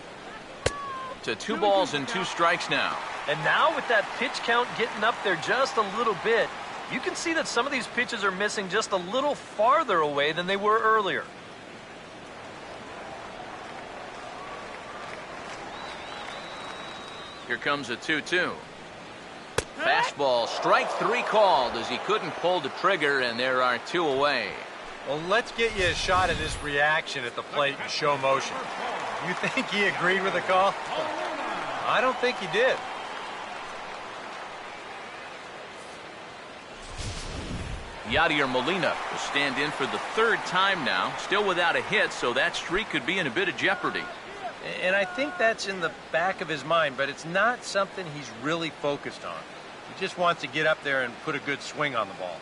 to 2 balls and 2 strikes now. And now with that pitch count getting up there just a little bit, you can see that some of these pitches are missing just a little farther away than they were earlier. Here comes a 2-2. Fastball, strike 3 called as he couldn't pull the trigger, and there are 2 away. Well, let's get you a shot at his reaction at the plate in show motion. You think he agreed with the call? I don't think he did. Yadier Molina will stand in for the 3rd time now, still without a hit, so that streak could be in a bit of jeopardy. And I think that's in the back of his mind, but it's not something he's really focused on. He just wants to get up there and put a good swing on the ball.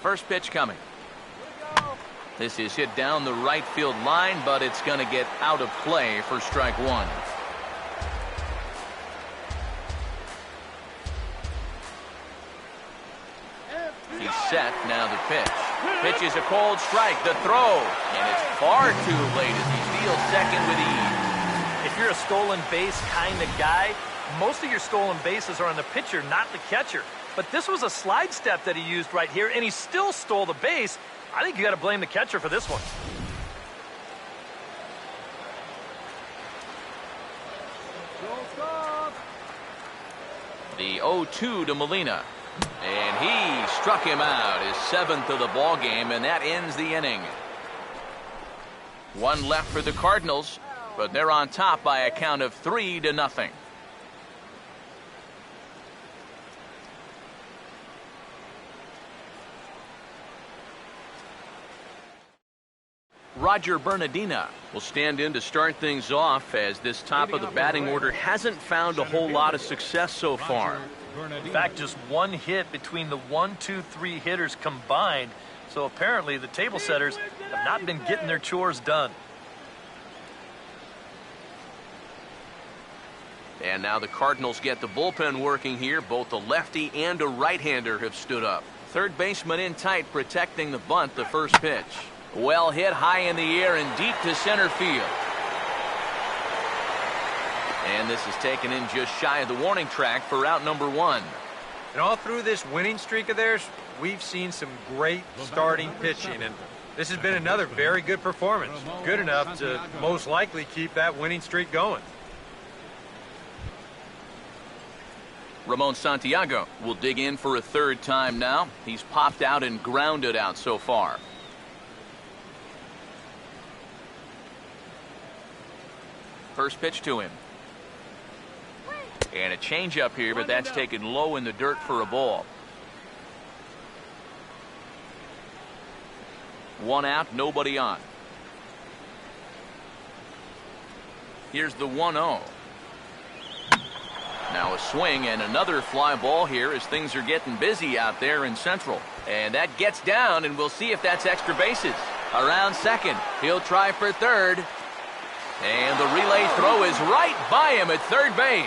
First pitch coming. This is hit down the right field line, but it's going to get out of play for strike 1. He's set, now the pitch. Pitch is a cold strike, the throw, and it's far too late as he steals second with ease. If you're a stolen base kind of guy, most of your stolen bases are on the pitcher, not the catcher. But this was a slide step that he used right here, and he still stole the base. I think you got to blame the catcher for this one. The 0-2 to Molina. And he struck him out, his 7th of the ball game, and that ends the inning. 1 left for the Cardinals, but they're on top by a count of 3-0. Roger Bernardina will stand in to start things off as this top of the batting order hasn't found a whole lot of success so far. In fact, just 1 hit between the 1, 2, 3 hitters combined. So apparently the table setters have not been getting their chores done. And now the Cardinals get the bullpen working here. Both a lefty and a right-hander have stood up. Third baseman in tight, protecting the bunt, the first pitch. Well hit high in the air and deep to center field. And this is taken in just shy of the warning track for out number 1. And all through this winning streak of theirs, we've seen some great starting pitching, and this has been another very good performance. Good enough to most likely keep that winning streak going. Ramon Santiago will dig in for a 3rd time now. He's popped out and grounded out so far. First pitch to him. And a changeup here, but that's taken low in the dirt for a ball. 1 out, nobody on. Here's the 1-0. Now a swing and another fly ball here as things are getting busy out there in Central. And that gets down, and we'll see if that's extra bases. Around second. He'll try for third. And the relay throw is right by him at third base.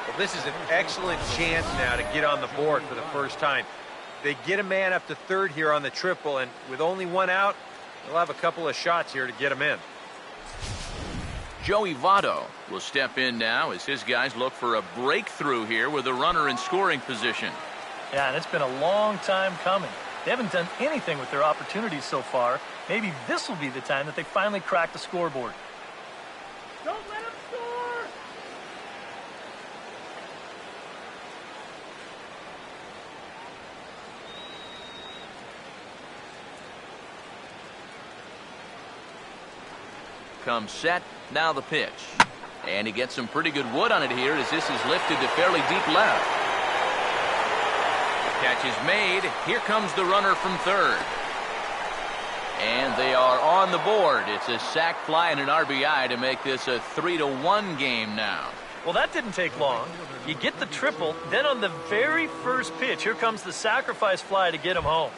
Well, this is an excellent chance now to get on the board for the first time. They get a man up to third here on the triple, and with only one out, they'll have a couple of shots here to get him in. Joey Votto will step in now as his guys look for a breakthrough here with a runner in scoring position. Yeah, and it's been a long time coming. They haven't done anything with their opportunities so far. Maybe this will be the time that they finally crack the scoreboard. Don't let him score! Comes set, now the pitch. And he gets some pretty good wood on it here as this is lifted to fairly deep left. Catch is made. Here comes the runner from third. And they are on the board. It's a sac fly and an RBI to make this a 3-1 game now. Well, that didn't take long. You get the triple, then on the very first pitch, here comes the sacrifice fly to get him home.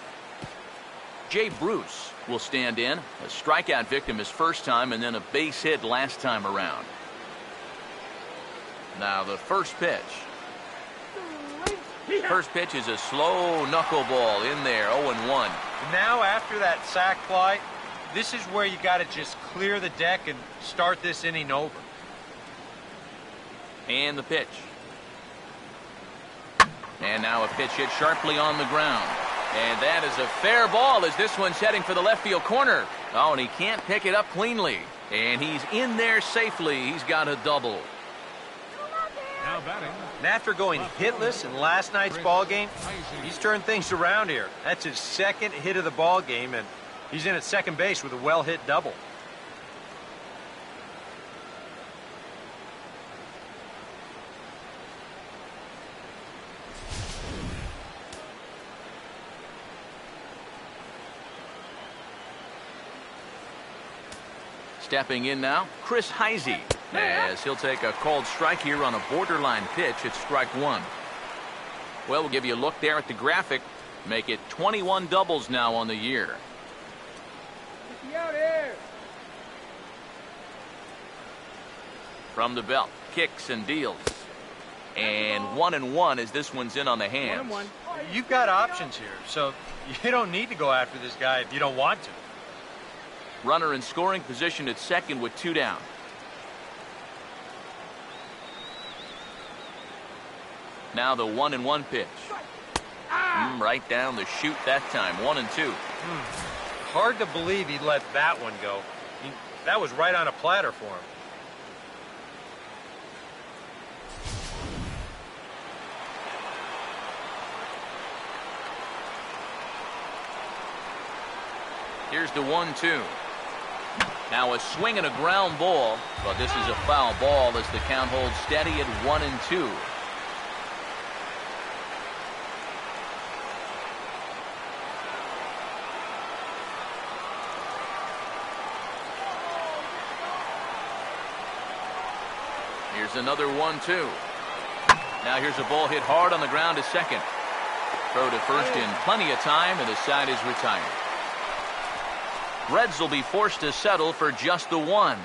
Jay Bruce will stand in. A strikeout victim his first time and then a base hit last time around. Now the first pitch. First pitch is a slow knuckleball in there, 0-1. Now after that sac fly, this is where you got to just clear the deck and start this inning over. And the pitch. And now a pitch hit sharply on the ground. And that is a fair ball as this one's heading for the left field corner. Oh, and he can't pick it up cleanly. And he's in there safely. He's got a double. Now batting. And after going hitless in last night's ball game, he's turned things around here. That's his second hit of the ball game, and he's in at second base with a well-hit double. Stepping in now, Chris Heisey, as he'll take a called strike here on a borderline pitch at strike one. Well, we'll give you a look there at the graphic. Make it 21 doubles now on the year. Out here. From the belt, kicks and deals. And 1-1 as this one's in on the hands. You've got options here, so you don't need to go after this guy if you don't want to. Runner in scoring position at second with two down. Now the 1-1 pitch. Right down the chute that time, 1-2. Hard to believe he let that one go. That was right on a platter for him. Here's the 1-2. Now a swing and a ground ball, but this is a foul ball as the count holds steady at 1-2. Here's another 1-2. Now here's a ball hit hard on the ground to second. Throw to first in plenty of time, and the side is retired. Reds will be forced to settle for just the one.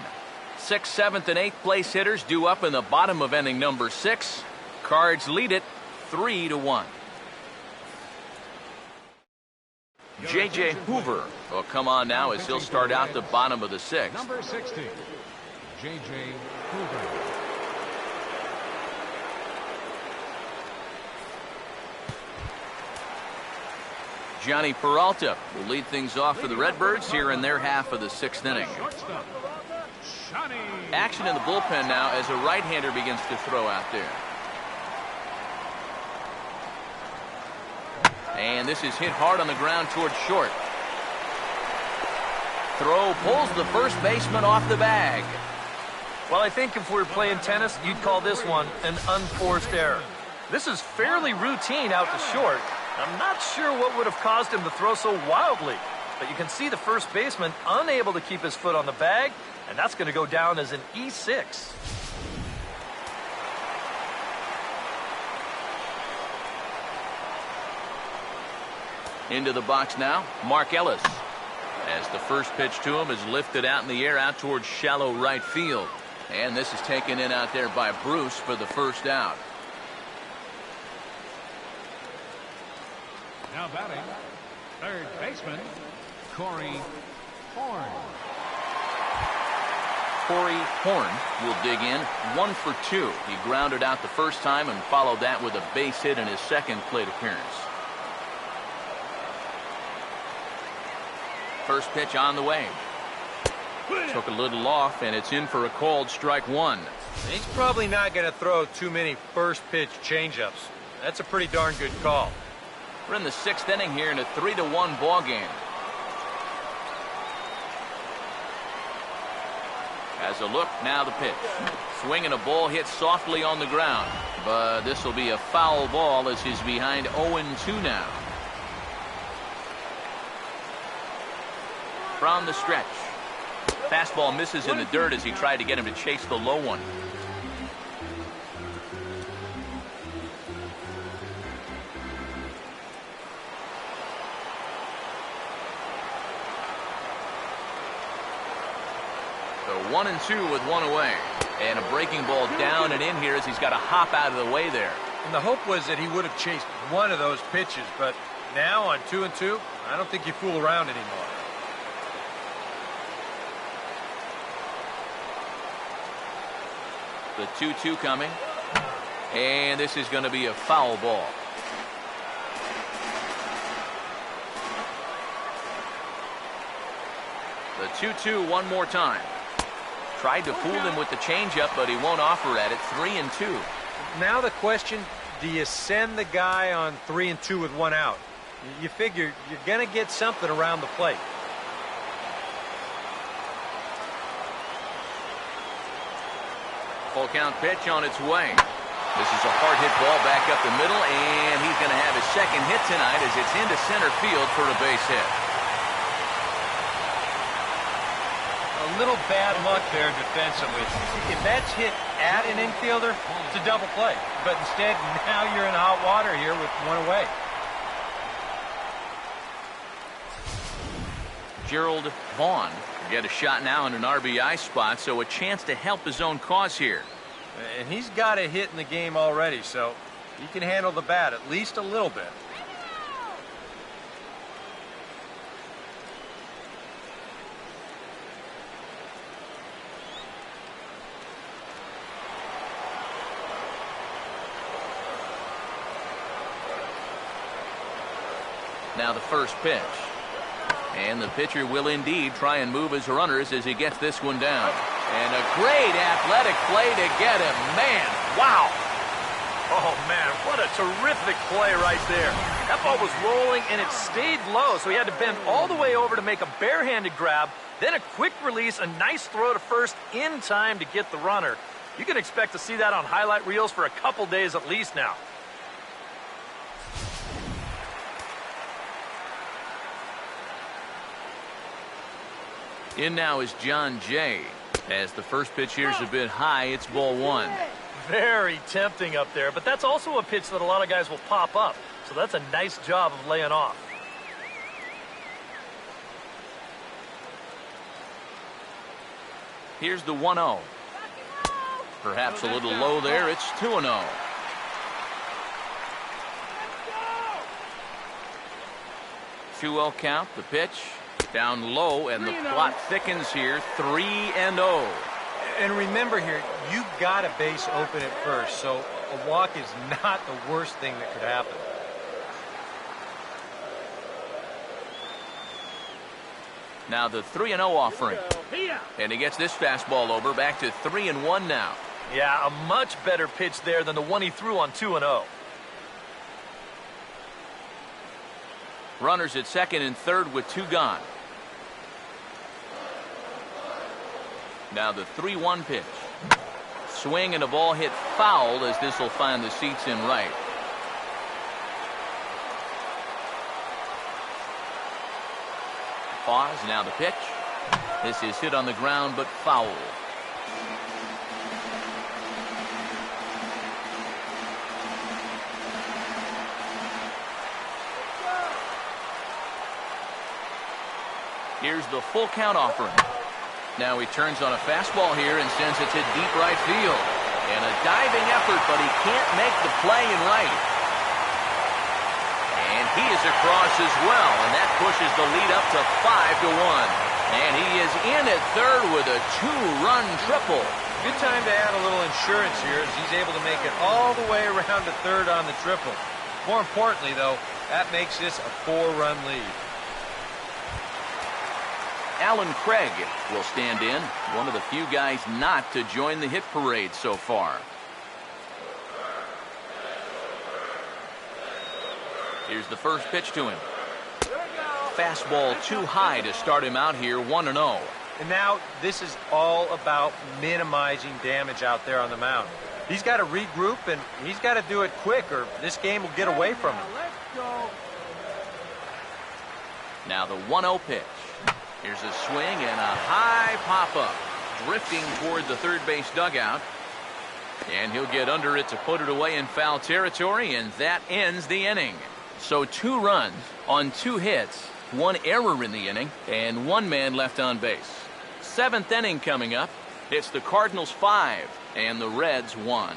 6th, 7th, and 8th place hitters due up in the bottom of inning number 6. Cards lead it 3-1. J.J. Hoover will come on now as he'll start out the bottom of the 6th. Number 60, J.J. Hoover. Johnny Peralta will lead things off for the Redbirds here in their half of the 6th inning. Action in the bullpen now as a right-hander begins to throw out there. And this is hit hard on the ground towards short. Throw pulls the first baseman off the bag. Well, I think if we were playing tennis, you'd call this one an unforced error. This is fairly routine out to short. I'm not sure what would have caused him to throw so wildly. but you can see the first baseman unable to keep his foot on the bag, and that's going to go down as an E6. Into the box now, Mark Ellis. As the first pitch to him is lifted out in the air out towards shallow right field. And this is taken in out there by Bruce for the first out. Now batting, third baseman, Corey Horn. Corey Horn will dig in 1 for 2. He grounded out the first time and followed that with a base hit in his second plate appearance. First pitch on the way. Took a little off, and it's in for a called strike 1. He's probably not going to throw too many first pitch changeups. That's a pretty darn good call. We're in the 6th inning here in a 3-1 ball game. As a look, now the pitch. Swinging a ball hit softly on the ground. But this will be a foul ball as he's behind 0-2 now. From the stretch. Fastball misses in the dirt as he tried to get him to chase the low one. So 1-2 with one away. And a breaking ball down and in here as he's got to hop out of the way there. And the hope was that he would have chased one of those pitches, but now on 2-2, I don't think you fool around anymore. The 2-2 coming. And this is going to be a foul ball. The 2-2 one more time. Tried to fool him with the changeup, but he won't offer at it. 3-2. Now the question, do you send the guy on 3-2 with one out? You figure you're going to get something around the plate. Full count pitch on its way. This is a hard hit ball back up the middle, and he's going to have his second hit tonight as it's into center field for a base hit. A little bad luck there defensively. If that's hit at an infielder, it's a double play. But instead, now you're in hot water here with one away. Gerald Vaughn get a shot now in an RBI spot, so a chance to help his own cause here. And he's got a hit in the game already, so he can handle the bat at least a little bit. Now the first pitch. And the pitcher will indeed try and move his runners as he gets this one down. And a great athletic play to get him. Man, wow. Oh, man, what a terrific play right there. That ball was rolling, and it stayed low, so he had to bend all the way over to make a barehanded grab, then a quick release, a nice throw to first in time to get the runner. You can expect to see that on highlight reels for a couple days at least now. In now is John Jay. As the first pitch here is a bit high, it's ball 1. Very tempting up there, but that's also a pitch that a lot of guys will pop up. So that's a nice job of laying off. Here's the 1-0. Perhaps a little low there. It's 2-0. 2-0 count. The pitch. Down low, and the plot thickens here. 3-0. And remember here, you got a base open at first, so a walk is not the worst thing that could happen. Now the 3-0 offering. And he gets this fastball over. Back to 3-1 now. Yeah, a much better pitch there than the one he threw on 2-0. Runners at second and third with 2 gone. Now the 3-1 pitch. Swing and a ball hit foul as this will find the seats in right. pause. Now the pitch. This is hit on the ground, but foul. Here's the full count offering. Now he turns on a fastball here and sends it to deep right field. And a diving effort, but he can't make the play in right. And he is across as well, and that pushes the lead up to 5-1. And he is in at third with a 2-run triple. Good time to add a little insurance here as he's able to make it all the way around to third on the triple. More importantly, though, that makes this a 4-run lead. Alan Craig will stand in, one of the few guys not to join the hit parade so far. Here's the first pitch to him. Fastball too high to start him out here, 1-0. And now this is all about minimizing damage out there on the mound. He's got to regroup, and he's got to do it quick, or this game will get away from him. Now the 1-0 pitch. Here's a swing and a high pop-up. Drifting toward the third base dugout. And he'll get under it to put it away in foul territory, and that ends the inning. So 2 runs on 2 hits, 1 error in the inning, and 1 man left on base. 7th inning coming up. It's the Cardinals 5 and the Reds 1.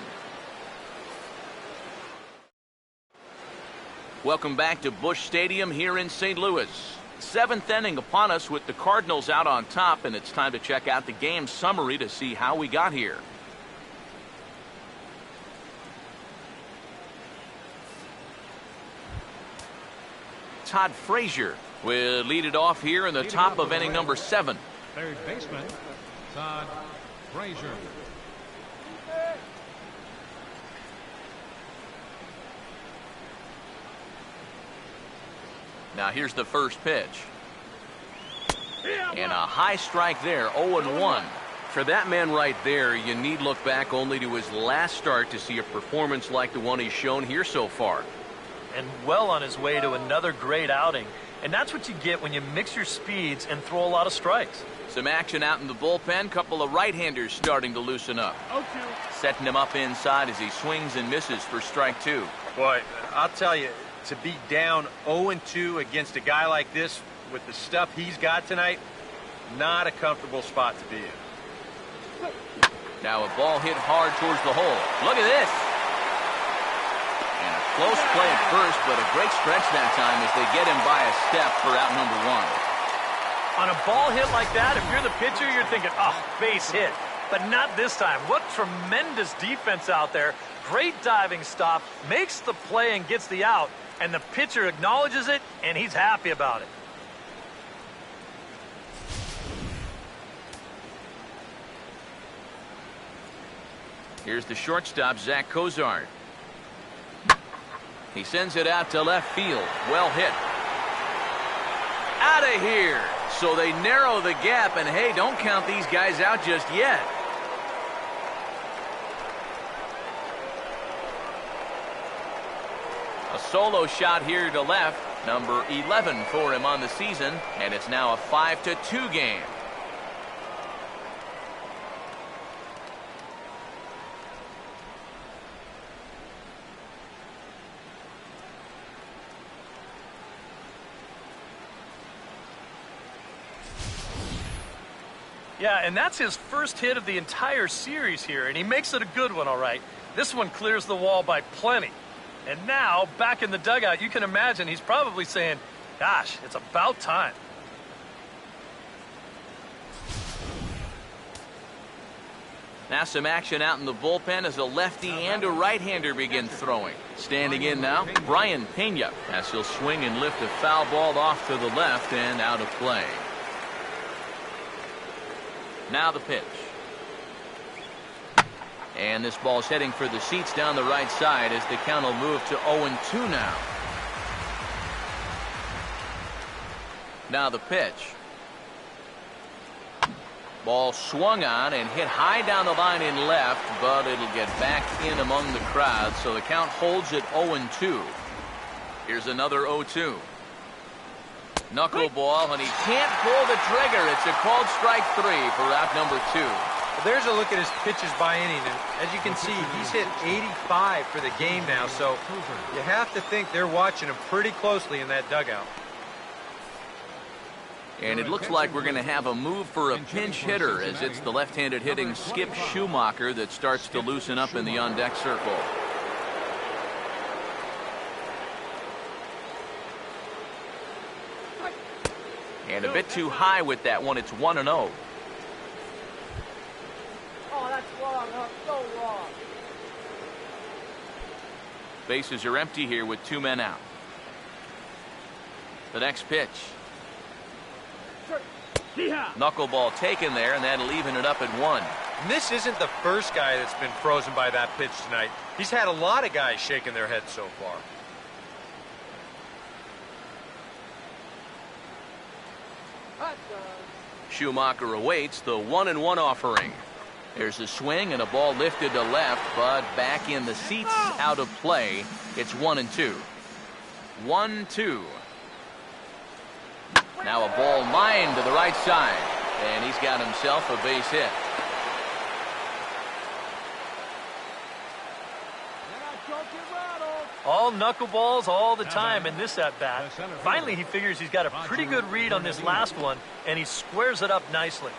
Welcome back to Busch Stadium here in St. Louis. 7th inning upon us with the Cardinals out on top, and it's time to check out the game summary to see how we got here. Todd Frazier will lead it off here in the top of inning number 7. Third baseman, Todd Frazier. Now here's the first pitch. And a high strike there, 0-1. For that man right there, you need look back only to his last start to see a performance like the one he's shown here so far. And well on his way to another great outing. And that's what you get when you mix your speeds and throw a lot of strikes. Some action out in the bullpen. Couple of right-handers starting to loosen up. Setting him up inside as he swings and misses for strike 2. Boy, I'll tell you, to be down 0-2 against a guy like this with the stuff he's got tonight, not a comfortable spot to be in. Now a ball hit hard towards the hole. Look at this. And a close play at first, but a great stretch that time as they get him by a step for out number 1. On a ball hit like that, if you're the pitcher, you're thinking, oh, base hit. But not this time. What tremendous defense out there. Great diving stop, makes the play and gets the out. And the pitcher acknowledges it, and he's happy about it. Here's the shortstop, Zach Cozart. He sends it out to left field. Well hit. Out of here. So they narrow the gap, and hey, don't count these guys out just yet. A solo shot here to left, number 11 for him on the season, and it's now a 5-2 game. Yeah, and that's his first hit of the entire series here, and he makes it a good one, all right. This one clears the wall by plenty. And now, back in the dugout, you can imagine he's probably saying, gosh, it's about time. Now some action out in the bullpen as a lefty and a right-hander begin throwing. Standing in now, Brian Pena, as he'll swing and lift a foul ball off to the left and out of play. Now the pitch. And this ball's heading for the seats down the right side as the count will move to 0-2 now. Now the pitch. Ball swung on and hit high down the line in left, but it'll get back in among the crowd, so the count holds at 0-2. Here's another 0-2. Knuckleball, and he can't pull the trigger. It's a called strike 3 for out number 2. Well, there's a look at his pitches by inning, and as you can see, he's hit 85 for the game now, so you have to think they're watching him pretty closely in that dugout. And it looks like we're going to have a move for a pinch hitter, as it's the left-handed hitting Skip Schumacher that starts to loosen up in the on-deck circle. And a bit too high with that one. It's 1-0. Oh, that's wrong, huh? So wrong. Bases are empty here with 2 men out. The next pitch. Knuckleball taken there, and that'll even it up at 1. And this isn't the first guy that's been frozen by that pitch tonight. He's had a lot of guys shaking their heads so far. Schumacher awaits the 1-1 offering. There's a swing and a ball lifted to left, but back in the seats, out of play. It's 1-2. 1-2. Now a ball lined to the right side, and he's got himself a base hit. All knuckleballs all the time in this at-bat. Finally, he figures he's got a pretty good read on this last one, and he squares it up nicely.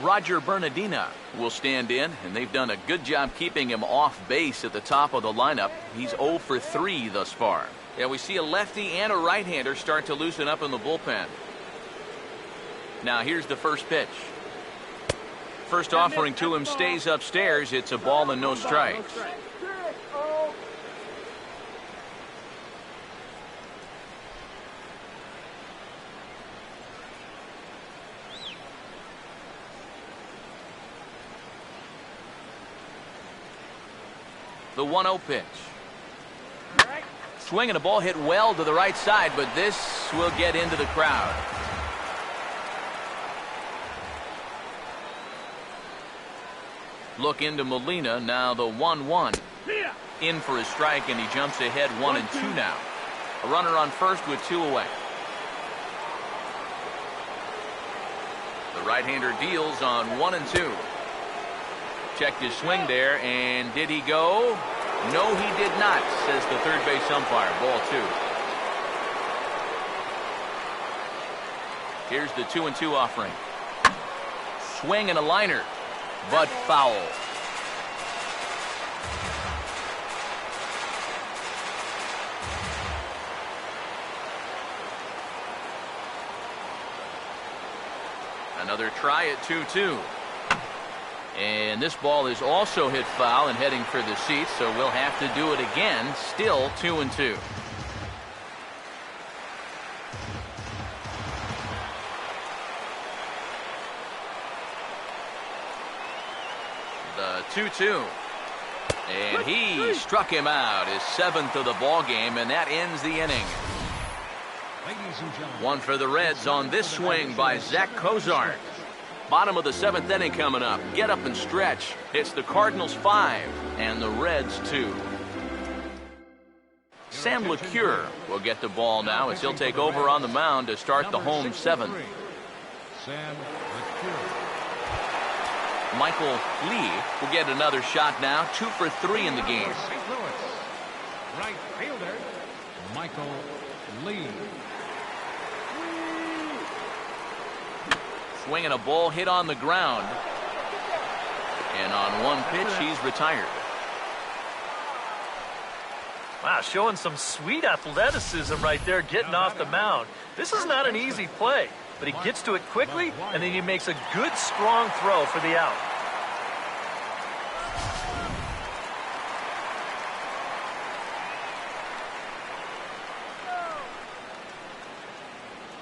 Roger Bernardina will stand in, and they've done a good job keeping him off base at the top of the lineup. He's 0 for 3 thus far. Yeah, we see a lefty and a right-hander start to loosen up in the bullpen. Now here's the first pitch. First offering to him stays upstairs. It's a ball and no strikes. The 1-0 pitch. Swing and a ball hit well to the right side, but this will get into the crowd. Look into Molina, now the 1-1. In for a strike, and he jumps ahead 1-2 now. A runner on first with 2 away. The right-hander deals on 1-2. Checked his swing there, and did he go? No, he did not, says the third base umpire. Ball 2. Here's the 2-2 offering. Swing and a liner, but foul. Another try at 2-2. And this ball is also hit foul and heading for the seats, so we'll have to do it again. Still 2-2. The 2-2. And he struck him out, his 7th of the ball game, and that ends the inning. One for the Reds on this swing by Zach Cozart. Bottom of the 7th inning coming up. Get up and stretch. It's the Cardinals 5 and the Reds 2. Sam LeCure will get the ball now as he'll take over on the mound to start the home 7th. Michael Lee will get another shot now. 2 for 3 in the game. Right fielder, Michael Lee. Swinging a ball hit on the ground. And on one pitch, he's retired. Wow, showing some sweet athleticism right there, getting off the mound. This is not an easy play, but he gets to it quickly, and then he makes a good, strong throw for the out.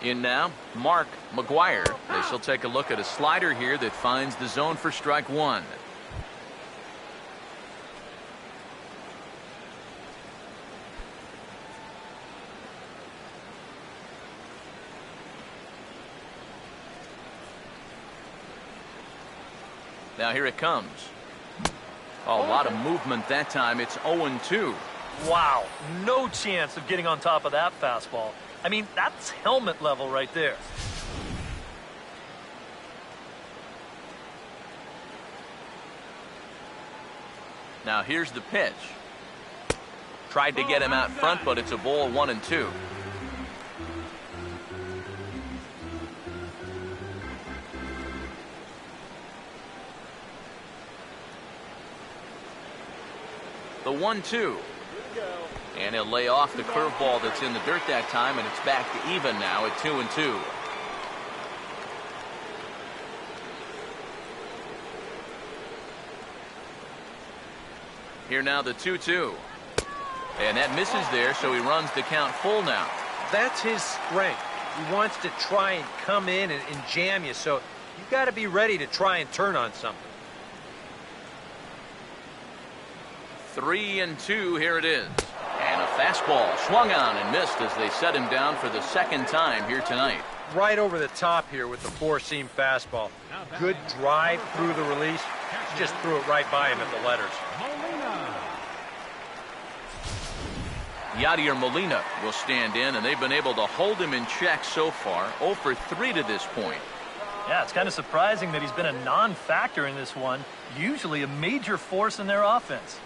In now, Mark McGuire. They shall take a look at a slider here that finds the zone for strike 1. Now here it comes. Oh, a lot of movement that time. It's 0-2. Wow, no chance of getting on top of that fastball. I mean, that's helmet level right there. Now here's the pitch. Tried to get him out front, but it's a ball 1-2. The 1-2. And he'll lay off the curveball that's in the dirt that time, and it's back to even now at 2-2. Here now the 2-2. And that misses there, so he runs the count full now. That's his strength. He wants to try and come in and jam you, so you got to be ready to try and turn on something. 3-2, here it is. And a fastball swung on and missed as they set him down for the second time here tonight. Right over the top here with the four-seam fastball. Good drive through the release. Just threw it right by him at the letters. Yadier Molina will stand in, and they've been able to hold him in check so far. 0 for 3 to this point. Yeah, it's kind of surprising that he's been a non-factor in this one. Usually a major force in their offense.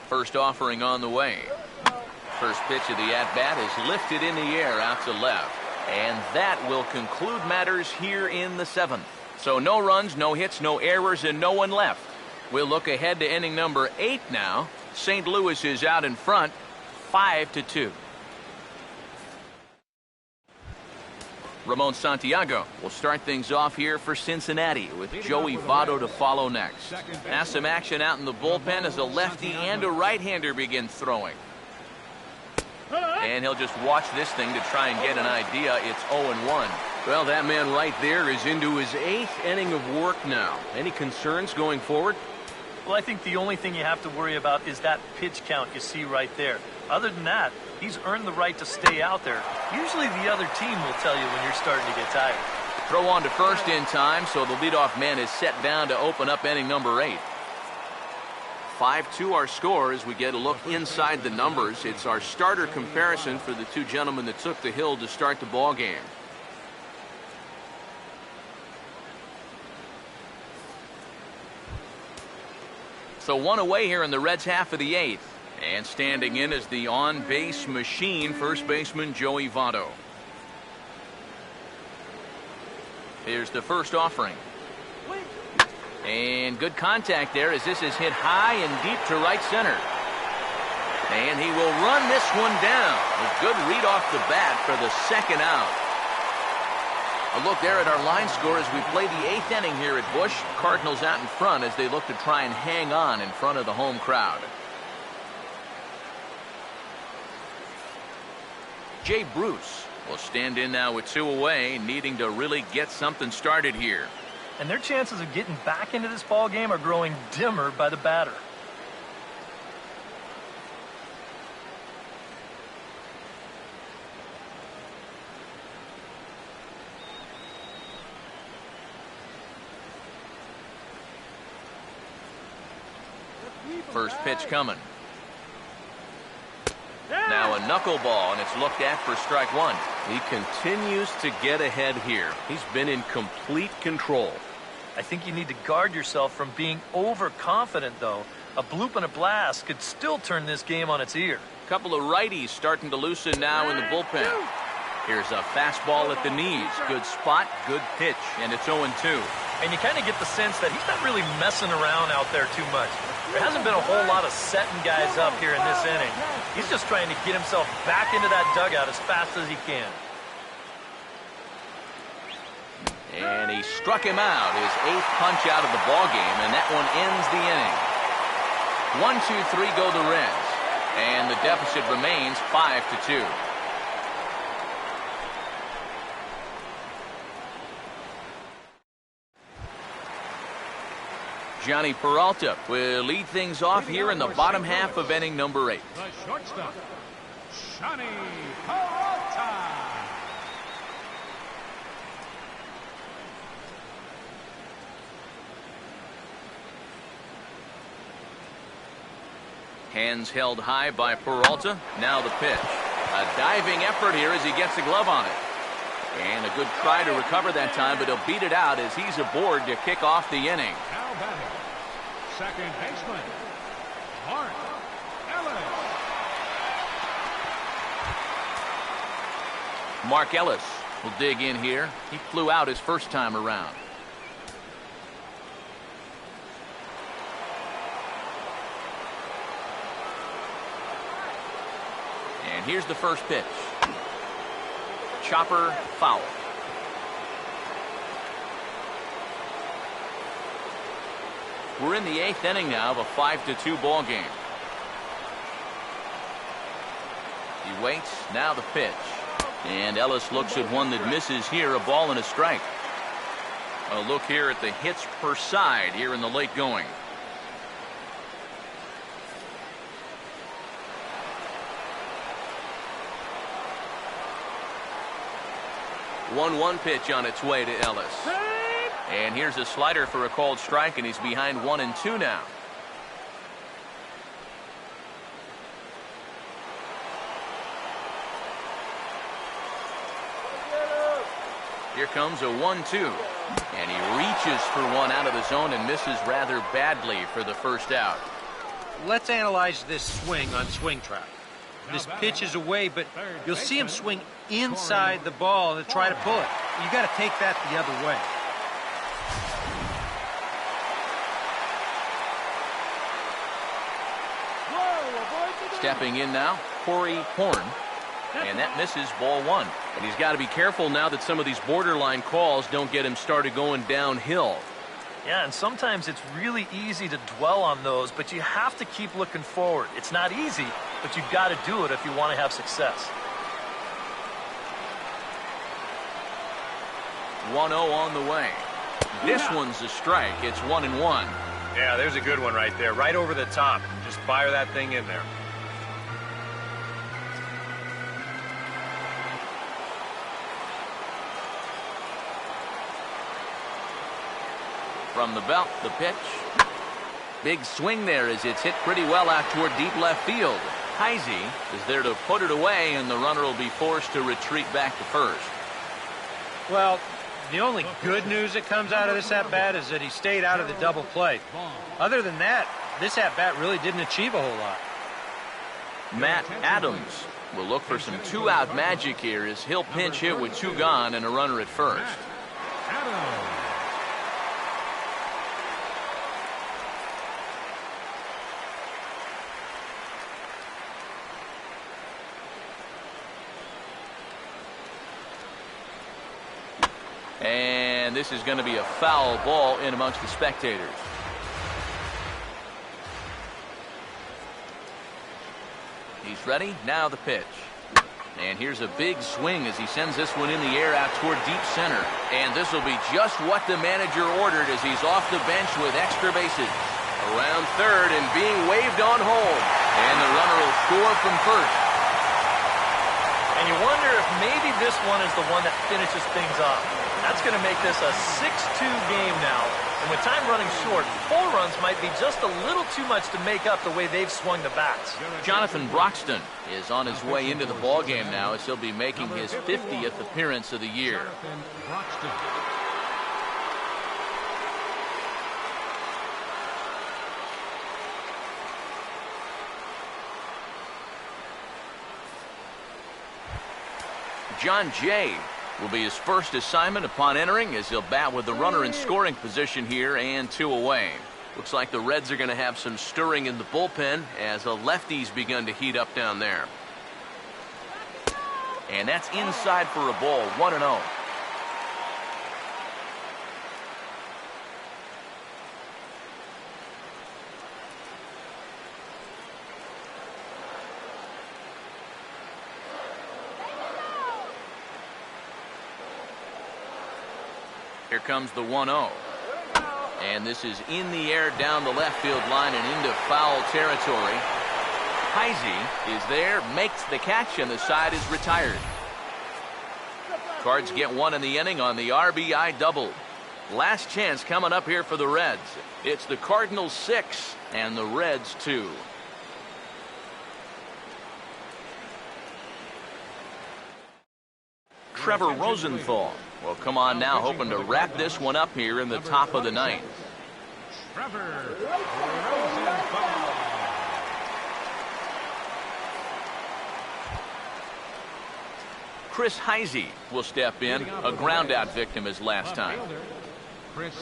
First offering on the way. First pitch of the at-bat is lifted in the air out to left. And that will conclude matters here in the 7th. So no runs, no hits, no errors, and no one left. We'll look ahead to inning number 8 now. St. Louis is out in front, 5-2. Ramon Santiago will start things off here for Cincinnati with Joey Votto to follow next. Now some action out in the bullpen as a lefty and a right-hander begin throwing. And he'll just watch this thing to try and get an idea. It's 0-1. Well, that man right there is into his 8th inning of work now. Any concerns going forward? Well, I think the only thing you have to worry about is that pitch count you see right there. Other than that, he's earned the right to stay out there. Usually the other team will tell you when you're starting to get tired. Throw on to first in time, so the leadoff man is set down to open up inning number 8. 5-2 our score as we get a look inside the numbers. It's our starter comparison for the two gentlemen that took the hill to start the ball game. So one away here in the Reds' half of the 8th. And standing in is the on-base machine, first baseman Joey Votto. Here's the first offering. And good contact there as this is hit high and deep to right center. And he will run this one down. A good read off the bat for the second out. A look there at our line score as we play the 8th inning here at Busch. Cardinals out in front as they look to try and hang on in front of the home crowd. Jay Bruce will stand in now with 2 away, needing to really get something started here. And their chances of getting back into this ball game are growing dimmer by the batter. First pitch coming. Now a knuckleball, and it's looked at for strike 1. He continues to get ahead here. He's been in complete control. I think you need to guard yourself from being overconfident, though. A bloop and a blast could still turn this game on its ear. Couple of righties starting to loosen now in the bullpen. Here's a fastball at the knees. Good spot, good pitch, and it's 0-2. And you kind of get the sense that he's not really messing around out there too much. There hasn't been a whole lot of setting guys up here in this inning. He's just trying to get himself back into that dugout as fast as he can. And he struck him out, his 8th punch out of the ball game, and that one ends the inning. 1-2-3 go the Reds, and the deficit remains 5-2. Johnny Peralta will lead things off here in the bottom half of inning number 8. The shortstop, Johnny Peralta. Hands held high by Peralta. Now the pitch. A diving effort here as he gets a glove on it. And a good try to recover that time, but he'll beat it out as he's aboard to kick off the inning. Now batting, second baseman, Mark Ellis. Mark Ellis will dig in here. He flew out his first time around. And here's the first pitch. Chopper foul. We're in the 8th inning now of a 5-2 ball game. He waits. Now the pitch. And Ellis looks at one that misses here. A ball and a strike. A look here at the hits per side here in the late going. 1-1 pitch on its way to Ellis. And here's a slider for a called strike, and he's behind 1-2 now. Here comes a 1-2. And he reaches for one out of the zone and misses rather badly for the first out. Let's analyze this swing on Swing Trap. This pitch is away, but you'll see him swing inside the ball and try to pull it. You got to take that the other way. Stepping in now, Corey Horn. And that misses ball one. And he's got to be careful now that some of these borderline calls don't get him started going downhill. Yeah, and sometimes it's really easy to dwell on those, but you have to keep looking forward. It's not easy, but you've got to do it if you want to have success. 1-0 on the way. This one's a strike. It's 1-1. Yeah, there's a good one right there. Right over the top. Just fire that thing in there. From the belt, the pitch. Big swing there as it's hit pretty well out toward deep left field. Heisey is there to put it away, and the runner will be forced to retreat back to first. Well, the only good news that comes out of this at-bat is that he stayed out of the double play. Other than that, this at-bat really didn't achieve a whole lot. Matt Adams will look for some two-out magic here as he'll pinch hit with two gone and a runner at first. Adams. And this is going to be a foul ball in amongst the spectators. He's ready. Now the pitch. And here's a big swing as he sends this one in the air out toward deep center. And this will be just what the manager ordered as he's off the bench with extra bases. Around third and being waved on home. And the runner will score from first. And you wonder if maybe this one is the one that finishes things off. That's going to make this a 6-2 game now. And with time running short, 4 runs might be just a little too much to make up the way they've swung the bats. Jonathan Broxton is on his way into the ballgame now as he'll be making his 50th appearance of the year. Jonathan Broxton. John Jay will be his first assignment upon entering as he'll bat with the runner in scoring position here and 2 away. Looks like the Reds are going to have some stirring in the bullpen as the lefties begun to heat up down there. And that's inside for a ball, 1-0. Here comes the 1-0. And this is in the air down the left field line and into foul territory. Heisey is there, makes the catch, and the side is retired. Cards get 1 in the inning on the RBI double. Last chance coming up here for the Reds. It's the Cardinals 6 and the Reds 2. Trevor Rosenthal will come on now, hoping to wrap this one up here in the top of the ninth. Trevor Rosenthal. Chris Heisey will step in, a ground-out victim as last time. Chris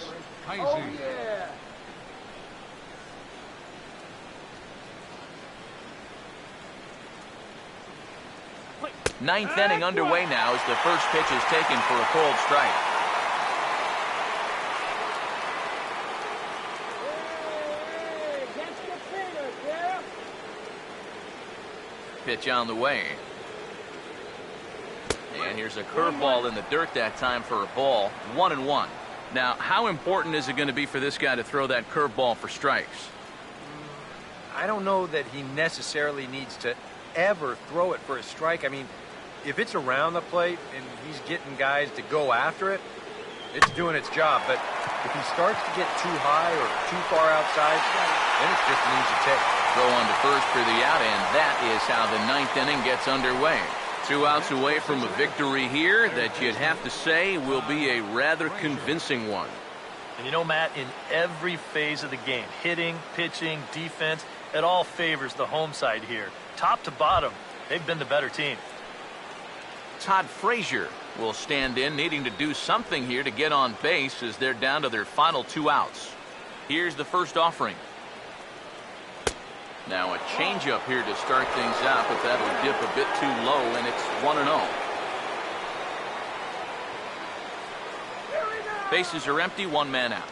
Heisey. Oh, yeah. Ninth inning underway now as the first pitch is taken for a cold strike. Hey, catch the fingers, yeah? Pitch on the way. And here's a curveball in the dirt that time for a ball. 1-1. Now, how important is it going to be for this guy to throw that curveball for strikes? I don't know that he necessarily needs to ever throw it for a strike. I mean, if it's around the plate and he's getting guys to go after it, it's doing its job. But if he starts to get too high or too far outside, then it's just an easy take. Throw on to first for the out, and that is how the ninth inning gets underway. 2 outs away from a victory here that you'd have to say will be a rather convincing one. And you know, Matt, in every phase of the game, hitting, pitching, defense, it all favors the home side here. Top to bottom, they've been the better team. Todd Frazier will stand in, needing to do something here to get on base as they're down to their final 2 outs. Here's the first offering. Now a changeup here to start things out, but that'll dip a bit too low, and it's 1-0. Bases are empty, 1 man out.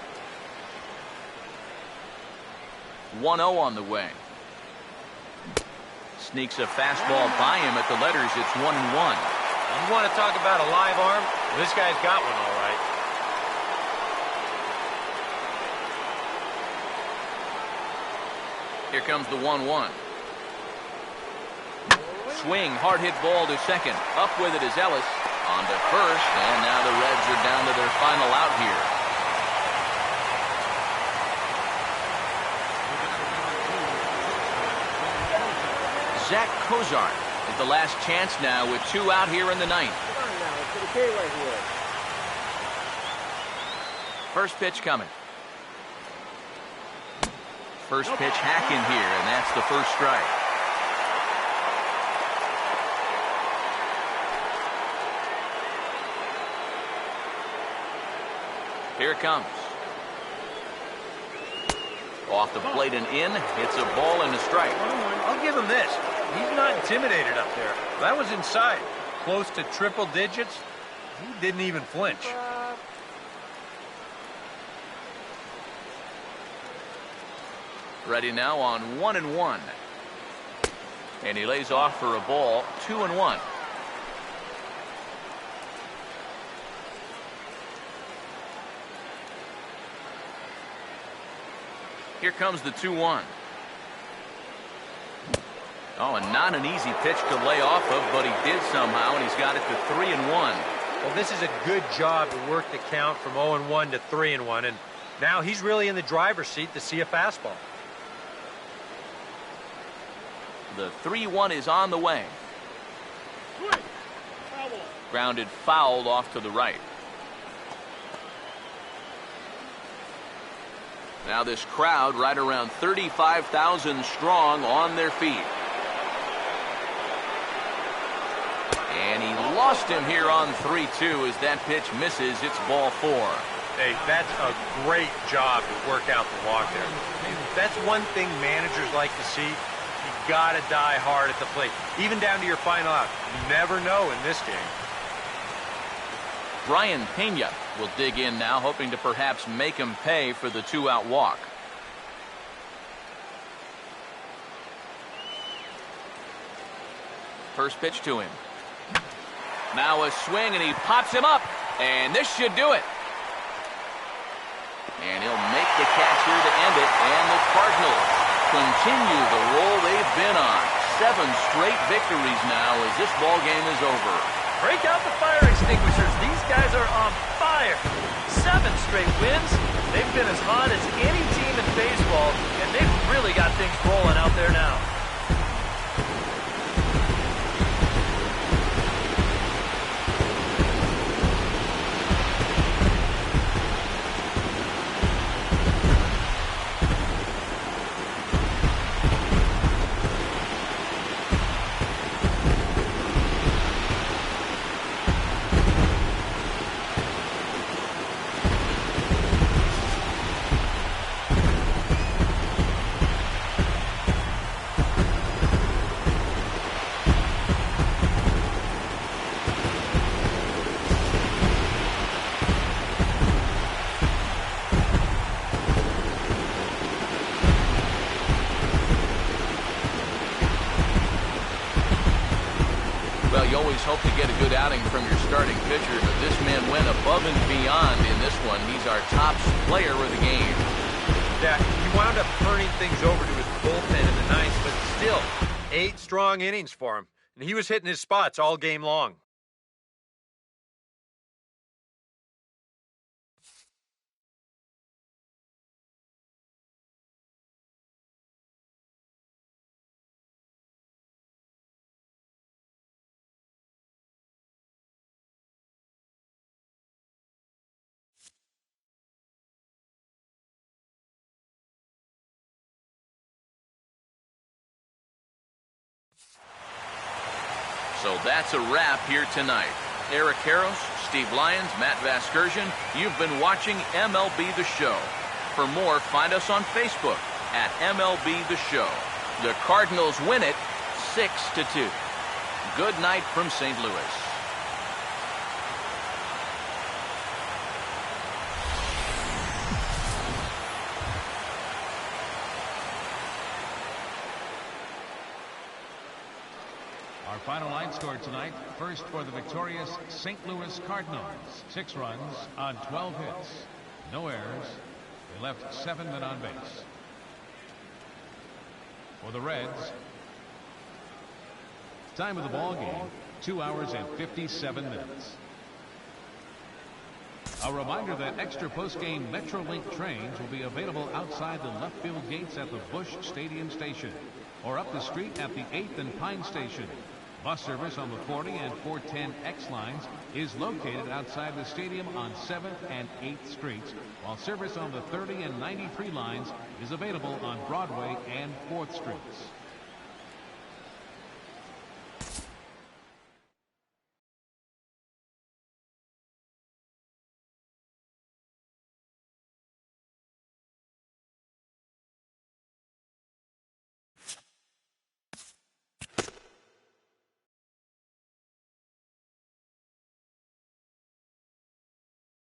1-0 on the way. Sneaks a fastball by him at the letters. It's 1-1. You want to talk about a live arm? Well, this guy's got one all right. Here comes the 1-1. Swing, hard hit ball to second. Up with it is Ellis. On to first, and now the Reds are down to their final out here. Zach Cozart is the last chance now with 2 out here in the ninth. Come on now, it's okay right here. First pitch coming. First pitch hack in here, and that's the first strike. Here it comes. Off the plate and in. It's a ball and a strike. I'll give him this. He's not intimidated up there. That was inside. Close to triple digits. He didn't even flinch. Ready now on 1-1. And he lays off for a ball. 2-1. Here comes the 2-1. Oh, and not an easy pitch to lay off of, but he did somehow, and he's got it to 3-1. Well, this is a good job to work the count from 0-1 to 3-1, and now he's really in the driver's seat to see a fastball. The 3-1 is on the way. Grounded fouled off to the right. Now this crowd right around 35,000 strong on their feet. And he lost him here on 3-2 as that pitch misses. It's ball 4. Hey, that's a great job to work out the walk there. That's one thing managers like to see. You got to die hard at the plate, even down to your final out. You never know in this game. Brian Pena will dig in now, hoping to perhaps make him pay for the 2-out walk. First pitch to him. Now a swing, and he pops him up, and this should do it. And he'll make the catch here to end it, and the Cardinals continue the roll they've been on. 7 straight victories now as this ball game is over. Break out the fire extinguishers. These guys are on fire. 7 straight wins. They've been as hot as any team in baseball, and they've really got things rolling out there now. Well, you always hope to get a good outing from your starting pitcher, but this man went above and beyond in this one. He's our top player of the game. Yeah, he wound up turning things over to his bullpen in the ninth, but still, 8 strong innings for him. And he was hitting his spots all game long. So that's a wrap here tonight. Eric Harros, Steve Lyons, Matt Vasgersian, you've been watching MLB The Show. For more, find us on Facebook at MLB The Show. The Cardinals win it 6-2. Good night from St. Louis. Our final line score tonight. First for the victorious St. Louis Cardinals. 6 runs on 12 hits. No errors. They left 7 men on base. For the Reds, time of the ball game, 2 hours and 57 minutes. A reminder that extra postgame Metrolink trains will be available outside the left field gates at the Busch Stadium station or up the street at the 8th and Pine station. Bus service on the 40 and 410X lines is located outside the stadium on 7th and 8th streets, while service on the 30 and 93 lines is available on Broadway and 4th streets.